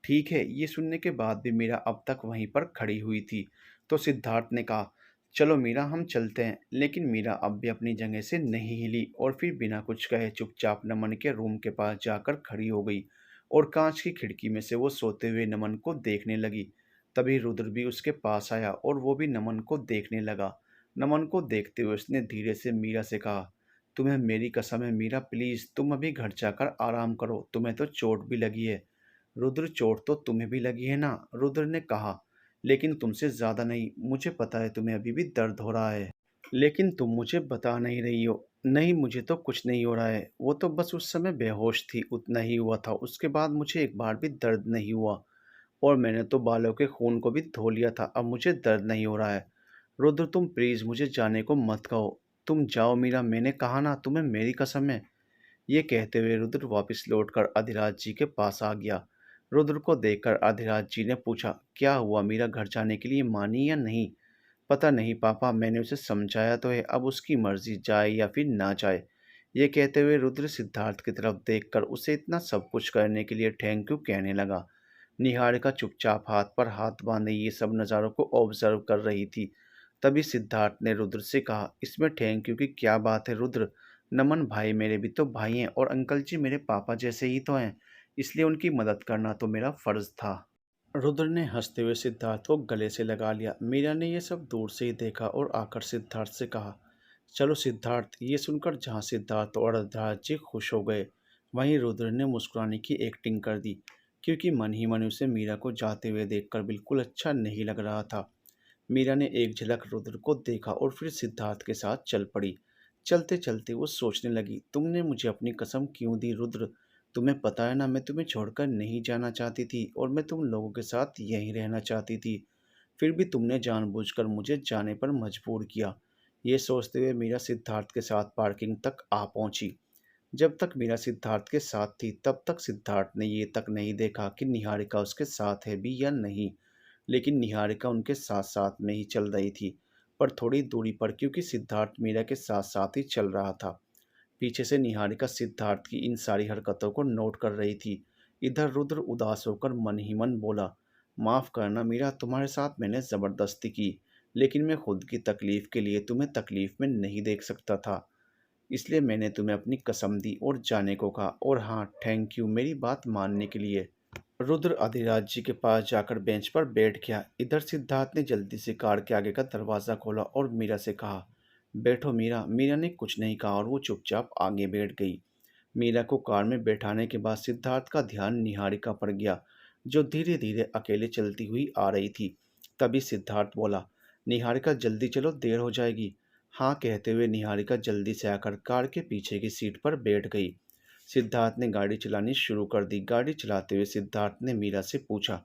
ठीक है। ये सुनने के बाद भी मीरा अब तक वहीं पर खड़ी हुई थी। तो सिद्धार्थ ने कहा, चलो मीरा हम चलते हैं। लेकिन मीरा अब भी अपनी जगह से नहीं हिली और फिर बिना कुछ कहे चुपचाप नमन के रूम के पास जाकर खड़ी हो गई और कांच की खिड़की में से वो सोते हुए नमन को देखने लगी। तभी रुद्र भी उसके पास आया और वो भी नमन को देखने लगा। नमन को देखते हुए उसने धीरे से मीरा से कहा, तुम्हें मेरी कसम है मीरा, प्लीज तुम अभी घर जाकर आराम करो, तुम्हें तो चोट भी लगी है। रुद्र, चोट तो तुम्हें भी लगी है ना, रुद्र ने कहा, लेकिन तुमसे ज्यादा नहीं। मुझे पता है तुम्हें अभी भी दर्द हो रहा है, लेकिन तुम मुझे बता नहीं रही हो। नहीं, मुझे तो कुछ नहीं हो रहा है, वो तो बस उस समय बेहोश थी, उतना ही हुआ था। उसके बाद मुझे एक बार भी दर्द नहीं हुआ और मैंने तो बालों के खून को भी धो लिया था, अब मुझे दर्द नहीं हो रहा है। रुद्र, तुम प्लीज मुझे जाने को मत कहो। तुम जाओ मीरा, मैंने कहा ना, तुम्हें मेरी कसम है। ये कहते हुए रुद्र वापस लौटकर अधिराज जी के पास आ गया। रुद्र को देखकर अधिराज जी ने पूछा, क्या हुआ, मीरा घर जाने के लिए मानी या नहीं? पता नहीं पापा, मैंने उसे समझाया तो है, अब उसकी मर्जी, जाए या फिर ना जाए। ये कहते हुए रुद्र सिद्धार्थ की तरफ देखकर उसे इतना सब कुछ करने के लिए थैंक यू कहने लगा। निहारिका चुपचाप हाथ पर हाथ बांधे ये सब नज़ारों को ऑब्जर्व कर रही थी। तभी सिद्धार्थ ने रुद्र से कहा, इसमें थैंक यू की क्या बात है रुद्र? नमन भाई मेरे भी तो भाई हैं और अंकल जी मेरे पापा जैसे ही तो हैं, इसलिए उनकी मदद करना तो मेरा फर्ज था। रुद्र ने हंसते हुए सिद्धार्थ को गले से लगा लिया। मीरा ने यह सब दूर से ही देखा और आकर सिद्धार्थ से कहा, चलो सिद्धार्थ। ये सुनकर जहाँ सिद्धार्थ और अधिराज जी खुश हो गए, वहीं रुद्र ने मुस्कुराने की एक्टिंग कर दी, क्योंकि मन ही मन उसे मीरा को जाते हुए देखकर बिल्कुल अच्छा नहीं लग रहा था। मीरा ने एक झलक रुद्र को देखा और फिर सिद्धार्थ के साथ चल पड़ी। चलते चलते वो सोचने लगी, तुमने मुझे अपनी कसम क्यों दी रुद्र? तुम्हें पता है ना, मैं तुम्हें छोड़कर नहीं जाना चाहती थी और मैं तुम लोगों के साथ यहीं रहना चाहती थी। फिर भी तुमने जानबूझकर मुझे जाने पर मजबूर किया। ये सोचते हुए मीरा सिद्धार्थ के साथ पार्किंग तक आ पहुंची। जब तक मीरा सिद्धार्थ के साथ थी तब तक सिद्धार्थ ने ये तक नहीं देखा कि निहारिका उसके साथ है भी या नहीं। लेकिन निहारिका उनके साथ साथ में ही चल रही थी, पर थोड़ी दूरी पर, क्योंकि सिद्धार्थ मीरा के साथ साथ ही चल रहा था। पीछे से निहारिका सिद्धार्थ की इन सारी हरकतों को नोट कर रही थी। इधर रुद्र उदास होकर मन ही मन बोला, माफ़ करना मीरा, तुम्हारे साथ मैंने ज़बरदस्ती की, लेकिन मैं खुद की तकलीफ़ के लिए तुम्हें तकलीफ़ में नहीं देख सकता था, इसलिए मैंने तुम्हें अपनी कसम दी और जाने को कहा। और हाँ, थैंक यू मेरी बात मानने के लिए। रुद्र अधिराज जी के पास जाकर बेंच पर बैठ गया। इधर सिद्धार्थ ने जल्दी से कार के आगे का दरवाज़ा खोला और मीरा से कहा, बैठो मीरा। मीरा ने कुछ नहीं कहा और वो चुपचाप आगे बैठ गई। मीरा को कार में बैठाने के बाद सिद्धार्थ का ध्यान निहारिका पर गया, जो धीरे धीरे अकेले चलती हुई आ रही थी। तभी सिद्धार्थ बोला, निहारिका जल्दी चलो, देर हो जाएगी। हाँ कहते हुए निहारिका जल्दी से आकर कार के पीछे की सीट पर बैठ गई। सिद्धार्थ ने गाड़ी चलानी शुरू कर दी। गाड़ी चलाते हुए सिद्धार्थ ने मीरा से पूछा,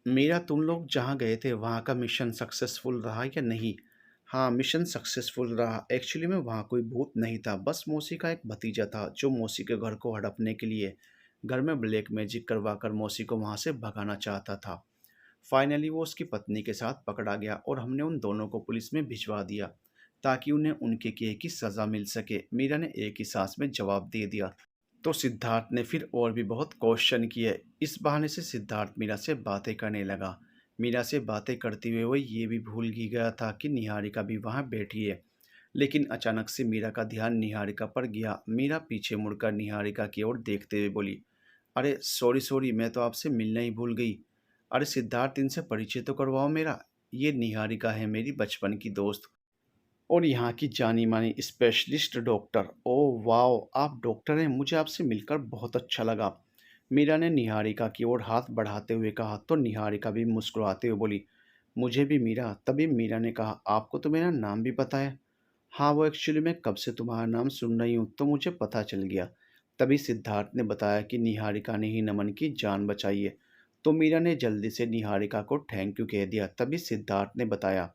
मीरा तुम लोग जहाँ गए थे वहाँ का मिशन सक्सेसफुल रहा या नहीं? हाँ, मिशन सक्सेसफुल रहा। एक्चुअली में वहाँ कोई भूत नहीं था, बस मौसी का एक भतीजा था जो मौसी के घर को हड़पने के लिए घर में ब्लैक मैजिक करवाकर मौसी को वहाँ से भगाना चाहता था। फाइनली वो उसकी पत्नी के साथ पकड़ा गया और हमने उन दोनों को पुलिस में भिजवा दिया ताकि उन्हें उनके किए की सज़ा मिल सके। मीरा ने एक ही सांस में जवाब दे दिया। तो सिद्धार्थ ने फिर और भी बहुत क्वेश्चन किए। इस बहाने से सिद्धार्थ मीरा से बातें करने लगा। मीरा से बातें करते हुए वो ये भी भूल ही गया था कि निहारिका भी वहाँ बैठी है। लेकिन अचानक से मीरा का ध्यान निहारिका पर गया। मीरा पीछे मुड़कर निहारिका की ओर देखते हुए बोली, अरे सॉरी सॉरी, मैं तो आपसे मिलना ही भूल गई। अरे सिद्धार्थ, इनसे परिचय तो करवाओ मेरा। ये निहारिका है, मेरी बचपन की दोस्त और यहाँ की जानी मानी स्पेशलिस्ट डॉक्टर। ओह वाओ, आप डॉक्टर हैं, मुझे आपसे मिलकर बहुत अच्छा लगा। मीरा ने निहारिका की ओर हाथ बढ़ाते हुए कहा तो निहारिका भी मुस्कुराते हुए बोली, मुझे भी मीरा। तभी मीरा ने कहा, आपको तो मेरा नाम भी पता है? हाँ, वो एक्चुअली मैं कब से तुम्हारा नाम सुन रही हूँ तो मुझे पता चल गया। तभी सिद्धार्थ ने बताया कि निहारिका ने ही नमन की जान बचाई है। तो मीरा ने जल्दी से निहारिका को थैंक यू कह दिया। तभी सिद्धार्थ ने बताया,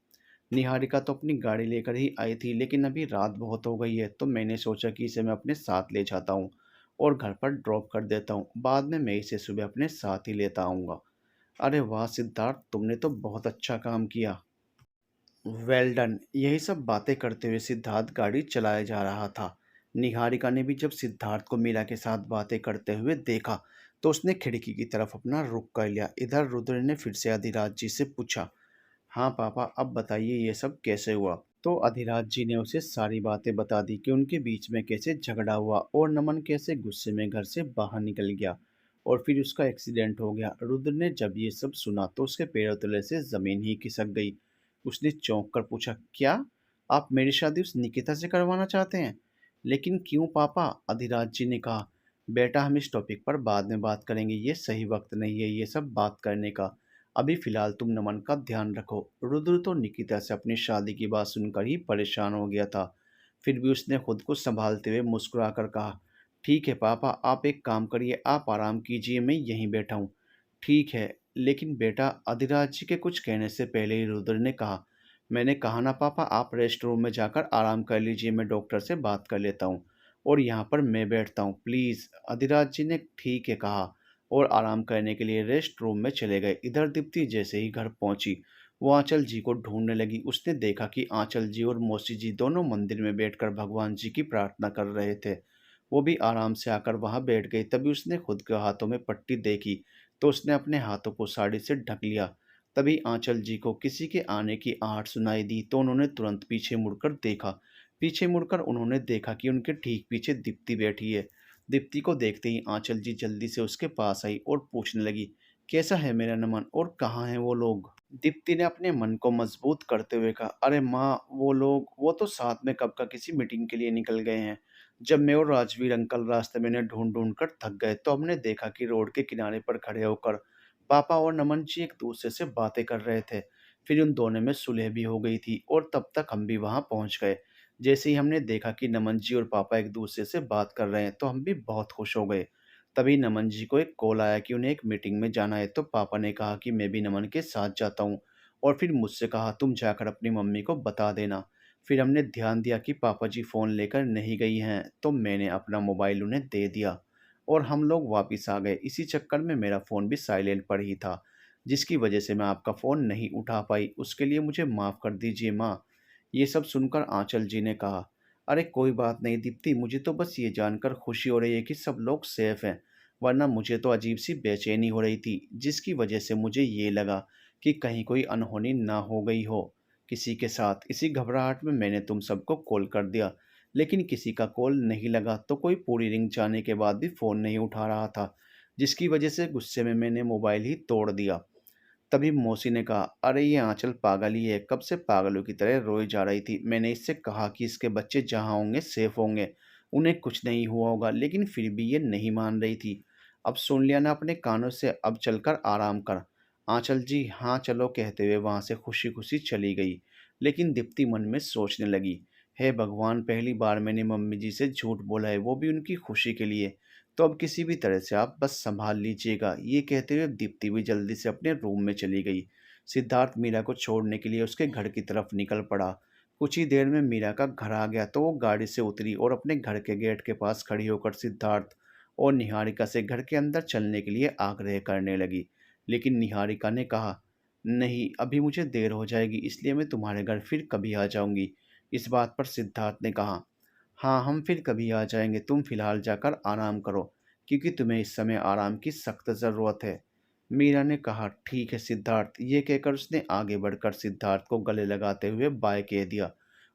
निहारिका तो अपनी गाड़ी लेकर ही आई थी, लेकिन अभी रात बहुत हो गई है तो मैंने सोचा कि इसे मैं अपने साथ ले जाता हूँ और घर पर ड्रॉप कर देता हूँ, बाद में मैं इसे सुबह अपने साथ ही लेता आऊँगा। अरे वाह सिद्धार्थ, तुमने तो बहुत अच्छा काम किया। Well done. यही सब बातें करते हुए सिद्धार्थ गाड़ी चलाया जा रहा था। निहारिका ने भी जब सिद्धार्थ को मीरा के साथ बातें करते हुए देखा तो उसने खिड़की की तरफ अपना रुख कर लिया। इधर रुद्र ने फिर से अधिराज जी से पूछा, हाँ पापा, अब बताइए ये सब कैसे हुआ? तो अधिराज जी ने उसे सारी बातें बता दी कि उनके बीच में कैसे झगड़ा हुआ और नमन कैसे गुस्से में घर से बाहर निकल गया और फिर उसका एक्सीडेंट हो गया। रुद्र ने जब ये सब सुना तो उसके पैरों तले से जमीन ही खिसक गई। उसने चौंक कर पूछा, क्या आप मेरी शादी उस निकिता से करवाना चाहते हैं? लेकिन क्यों पापा? अधिराज जी ने कहा, बेटा हम इस टॉपिक पर बाद में बात करेंगे, ये सही वक्त नहीं है ये सब बात करने का। अभी फिलहाल तुम नमन का ध्यान रखो। रुद्र तो निकिता से अपनी शादी की बात सुनकर ही परेशान हो गया था। फिर भी उसने खुद को संभालते हुए मुस्कुराकर कहा, ठीक है पापा, आप एक काम करिए, आप आराम कीजिए, मैं यहीं बैठा हूँ। ठीक है, लेकिन बेटा, अधिराज जी के कुछ कहने से पहले ही रुद्र ने कहा, मैंने कहा ना पापा, आप रेस्ट रूम में जाकर आराम कर लीजिए, मैं डॉक्टर से बात कर लेता हूँ और यहाँ पर मैं बैठता हूँ प्लीज़। अधिराज जी ने ठीक है कहा और आराम करने के लिए रेस्ट रूम में चले गए। इधर दीप्ति जैसे ही घर पहुंची, वो आंचल जी को ढूंढने लगी। उसने देखा कि आंचल जी और मौसी जी दोनों मंदिर में बैठकर भगवान जी की प्रार्थना कर रहे थे। वो भी आराम से आकर वहां बैठ गई। तभी उसने खुद के हाथों में पट्टी देखी तो उसने अपने हाथों को साड़ी से ढक लिया। तभी आंचल जी को किसी के आने की आहट सुनाई दी तो उन्होंने तुरंत पीछे मुड़कर देखा। पीछे मुड़कर उन्होंने देखा कि उनके ठीक पीछे दीप्ति बैठी है। दीप्ति को देखते ही आंचल जी जल्दी से उसके पास आई और पूछने लगी, कैसा है मेरा नमन और कहाँ हैं वो लोग? दीप्ति ने अपने मन को मजबूत करते हुए कहा, अरे माँ, वो लोग वो तो साथ में कब का किसी मीटिंग के लिए निकल गए हैं। जब मैं और राजवीर अंकल रास्ते में इन्हें ढूंढ ढूंढ कर थक गए तो हमने देखा कि रोड के किनारे पर खड़े होकर पापा और नमन जी एक दूसरे से बातें कर रहे थे। फिर उन दोनों में सुलह भी हो गई थी और तब तक हम भी वहां पहुंच गए। जैसे ही हमने देखा कि नमन जी और पापा एक दूसरे से बात कर रहे हैं तो हम भी बहुत खुश हो गए। तभी नमन जी को एक कॉल आया कि उन्हें एक मीटिंग में जाना है तो पापा ने कहा कि मैं भी नमन के साथ जाता हूँ और फिर मुझसे कहा तुम जाकर अपनी मम्मी को बता देना। फिर हमने ध्यान दिया कि पापा जी फ़ोन लेकर नहीं गई हैं तो मैंने अपना मोबाइल उन्हें दे दिया और हम लोग वापस आ गए। इसी चक्कर में मेरा फ़ोन भी साइलेंट पर ही था, जिसकी वजह से मैं आपका फ़ोन नहीं उठा पाई। उसके लिए मुझे माफ़ कर दीजिए माँ। ये सब सुनकर आंचल जी ने कहा, अरे कोई बात नहीं दीप्ति, मुझे तो बस ये जानकर खुशी हो रही है कि सब लोग सेफ हैं, वरना मुझे तो अजीब सी बेचैनी हो रही थी, जिसकी वजह से मुझे ये लगा कि कहीं कोई अनहोनी ना हो गई हो किसी के साथ। इसी घबराहट में मैंने तुम सबको कॉल कर दिया, लेकिन किसी का कॉल नहीं लगा तो कोई पूरी रिंग जाने के बाद भी फ़ोन नहीं उठा रहा था, जिसकी वजह से गुस्से में मैंने मोबाइल ही तोड़ दिया। तभी मौसी ने कहा, अरे ये आंचल पागल ही है, कब से पागलों की तरह रोई जा रही थी। मैंने इससे कहा कि इसके बच्चे जहाँ होंगे सेफ होंगे, उन्हें कुछ नहीं हुआ होगा, लेकिन फिर भी ये नहीं मान रही थी। अब सुन लिया ना अपने कानों से, अब चलकर आराम कर। आंचल जी हाँ चलो कहते हुए वहां से खुशी खुशी चली गई। लेकिन दीप्ति मन में सोचने लगी, हे भगवान, पहली बार मैंने मम्मी जी से झूठ बोला है, वो भी उनकी खुशी के लिए। तो अब किसी भी तरह से आप बस संभाल लीजिएगा। ये कहते हुए दीप्ति भी जल्दी से अपने रूम में चली गई। सिद्धार्थ मीरा को छोड़ने के लिए उसके घर की तरफ निकल पड़ा। कुछ ही देर में मीरा का घर आ गया तो वो गाड़ी से उतरी और अपने घर के गेट के पास खड़ी होकर सिद्धार्थ और निहारिका से घर के अंदर चलने के लिए आग्रह करने लगी। लेकिन निहारिका ने कहा, नहीं, अभी मुझे देर हो जाएगी, इसलिए मैं तुम्हारे घर फिर कभी आ जाऊंगी। इस बात पर सिद्धार्थ ने कहा, हाँ, हम फिर कभी आ जाएंगे, तुम फिलहाल जाकर आराम करो, क्योंकि तुम्हें इस समय आराम की सख्त ज़रूरत है। मीरा ने कहा, ठीक है सिद्धार्थ। ये कहकर उसने आगे बढ़कर सिद्धार्थ को गले लगाते हुए बाय कह दिया।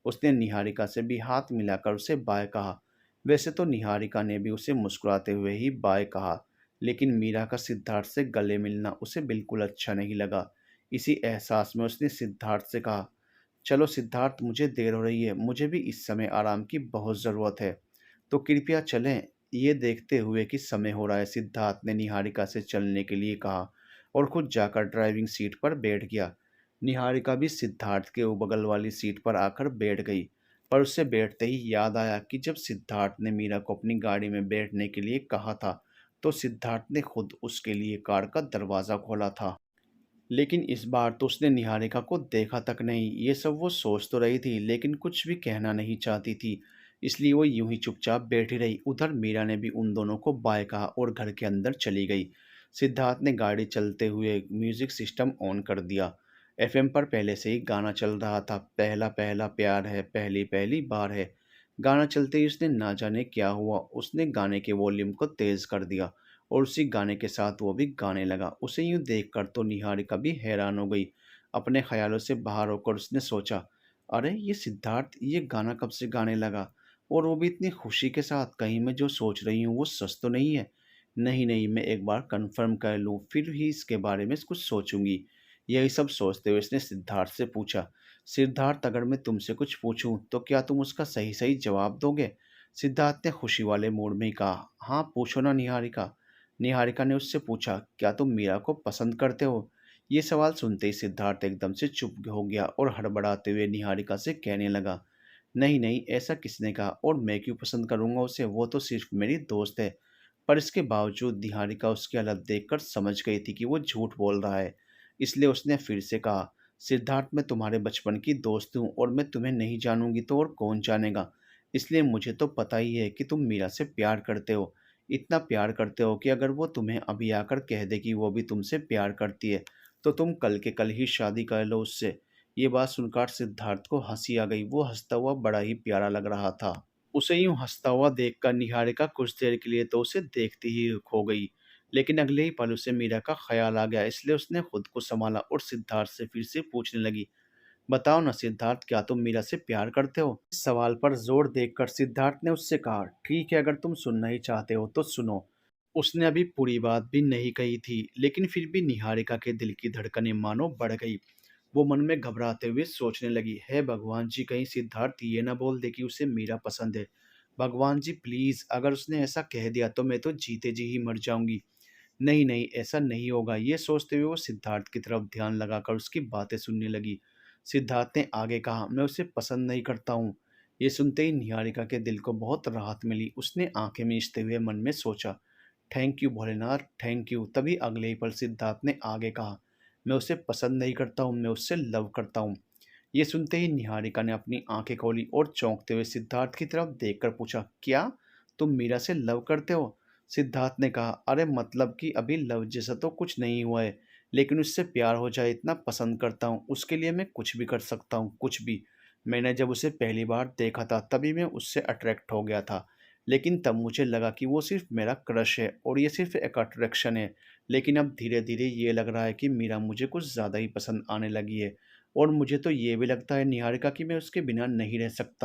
उसने निहारिका से भी हाथ मिलाकर उसे बाय कहा। वैसे तो निहारिका ने भी उसे मुस्कुराते हुए ही बाय कहा, लेकिन मीरा का सिद्धार्थ से गले मिलना उसे बिल्कुल अच्छा नहीं लगा। इसी एहसास में उसने सिद्धार्थ से कहा, चलो सिद्धार्थ, मुझे देर हो रही है, मुझे भी इस समय आराम की बहुत ज़रूरत है, तो कृपया चलें। ये देखते हुए कि समय हो रहा है, सिद्धार्थ ने निहारिका से चलने के लिए कहा और खुद जाकर ड्राइविंग सीट पर बैठ गया। निहारिका भी सिद्धार्थ के बगल वाली सीट पर आकर बैठ गई, पर उससे बैठते ही याद आया कि जब सिद्धार्थ ने मीरा को अपनी गाड़ी में बैठने के लिए कहा था तो सिद्धार्थ ने खुद उसके लिए कार का दरवाज़ा खोला था। लेकिन इस बार तो उसने निहारिका को देखा तक नहीं। ये सब वो सोच तो रही थी लेकिन कुछ भी कहना नहीं चाहती थी, इसलिए वो यूं ही चुपचाप बैठी रही। उधर मीरा ने भी उन दोनों को बाय कहा और घर के अंदर चली गई। सिद्धार्थ ने गाड़ी चलते हुए म्यूजिक सिस्टम ऑन कर दिया। एफएम पर पहले से ही गाना चल रहा था, पहला पहला प्यार है, पहली पहली बार है। गाना चलते ही उसने ना जाने क्या हुआ, उसने गाने के वॉल्यूम को तेज कर दिया और उसी गाने के साथ वो भी गाने लगा। उसे यूं देखकर तो निहारिका भी हैरान हो गई। अपने ख्यालों से बाहर होकर उसने सोचा, अरे ये सिद्धार्थ ये गाना कब से गाने लगा, और वो भी इतनी खुशी के साथ। कहीं मैं जो सोच रही हूँ वो सच तो नहीं है। नहीं नहीं, मैं एक बार कंफर्म कर लूँ फिर ही इसके बारे में कुछ सोचूंगी। यही सब सोचते हुए उसने सिद्धार्थ से पूछा, सिद्धार्थ अगर मैं तुमसे कुछ पूछूं तो क्या तुम उसका सही सही जवाब दोगे? सिद्धार्थ ने खुशी वाले मूड में ही कहा, हाँ पूछो ना निहारिका। निहारिका ने उससे पूछा, क्या तुम मीरा को पसंद करते हो? ये सवाल सुनते ही सिद्धार्थ एकदम से चुप हो गया और हड़बड़ाते हुए निहारिका से कहने लगा, नहीं नहीं, ऐसा किसने कहा, और मैं क्यों पसंद करूंगा उसे, वो तो सिर्फ मेरी दोस्त है। पर इसके बावजूद निहारिका उसकी हालत देखकर समझ गई थी कि वो झूठ बोल रहा है। इसलिए उसने फिर से कहा, सिद्धार्थ मैं तुम्हारे बचपन की दोस्त हूँ और मैं तुम्हें नहीं जानूंगी तो और कौन जानेगा। इसलिए मुझे तो पता ही है कि तुम मीरा से प्यार करते हो। इतना प्यार करते हो कि अगर वो तुम्हें अभी आकर कह दे कि वो भी तुमसे प्यार करती है तो तुम कल के कल ही शादी कर लो उससे। ये बात सुनकर सिद्धार्थ को हंसी आ गई। वो हंसता हुआ बड़ा ही प्यारा लग रहा था। उसे यूं हंसता हुआ देखकर निहारिका कुछ देर के लिए तो उसे देखती ही खो गई। लेकिन अगले ही पल उसे मीरा का ख्याल आ गया। इसलिए उसने खुद को संभाला और सिद्धार्थ से फिर से पूछने लगी, बताओ ना सिद्धार्थ, क्या तुम मीरा से प्यार करते हो? इस सवाल पर जोर देकर सिद्धार्थ ने उससे कहा, ठीक है, अगर तुम सुनना ही चाहते हो तो सुनो। उसने अभी पूरी बात भी नहीं कही थी, लेकिन फिर भी निहारिका के दिल की धड़कनें मानो बढ़ गई। वो मन में घबराते हुए सोचने लगी, हे भगवान जी, कहीं सिद्धार्थ ये ना बोल दे कि उसे मीरा पसंद है। भगवान जी प्लीज, अगर उसने ऐसा कह दिया तो मैं तो जीते जी ही मर जाऊंगी। नहीं नहीं, ऐसा नहीं होगा। ये सोचते हुए वो सिद्धार्थ की तरफ ध्यान लगाकर उसकी बातें सुनने लगी। सिद्धार्थ ने आगे कहा, मैं उसे पसंद नहीं करता हूँ। ये सुनते ही निहारिका के दिल को बहुत राहत मिली। उसने आंखें मीचते हुए मन में सोचा, thank you Bholenath, thank you. तभी अगले ही पल सिद्धार्थ ने आगे कहा, मैं उसे पसंद नहीं करता हूँ, मैं उससे लव करता हूँ। ये सुनते ही निहारिका ने अपनी आंखें खोली और चौंकते हुए सिद्धार्थ की तरफ देखकर पूछा, क्या तुम मीरा से लव करते हो? सिद्धार्थ ने कहा, अरे मतलब कि अभी लव जैसा तो कुछ नहीं हुआ है, लेकिन उससे प्यार हो जाए इतना पसंद करता हूँ। उसके लिए मैं कुछ भी कर सकता हूँ, कुछ भी। मैंने जब उसे पहली बार देखा था तभी मैं उससे अट्रैक्ट हो गया था। लेकिन तब मुझे लगा कि वो सिर्फ मेरा क्रश है और ये सिर्फ एक अट्रैक्शन है। लेकिन अब धीरे धीरे ये लग रहा है कि मीरा मुझे कुछ ज़्यादा ही पसंद आने लगी है। और मुझे तो ये भी लगता है निहारिका कि मैं उसके बिना नहीं रह सकता।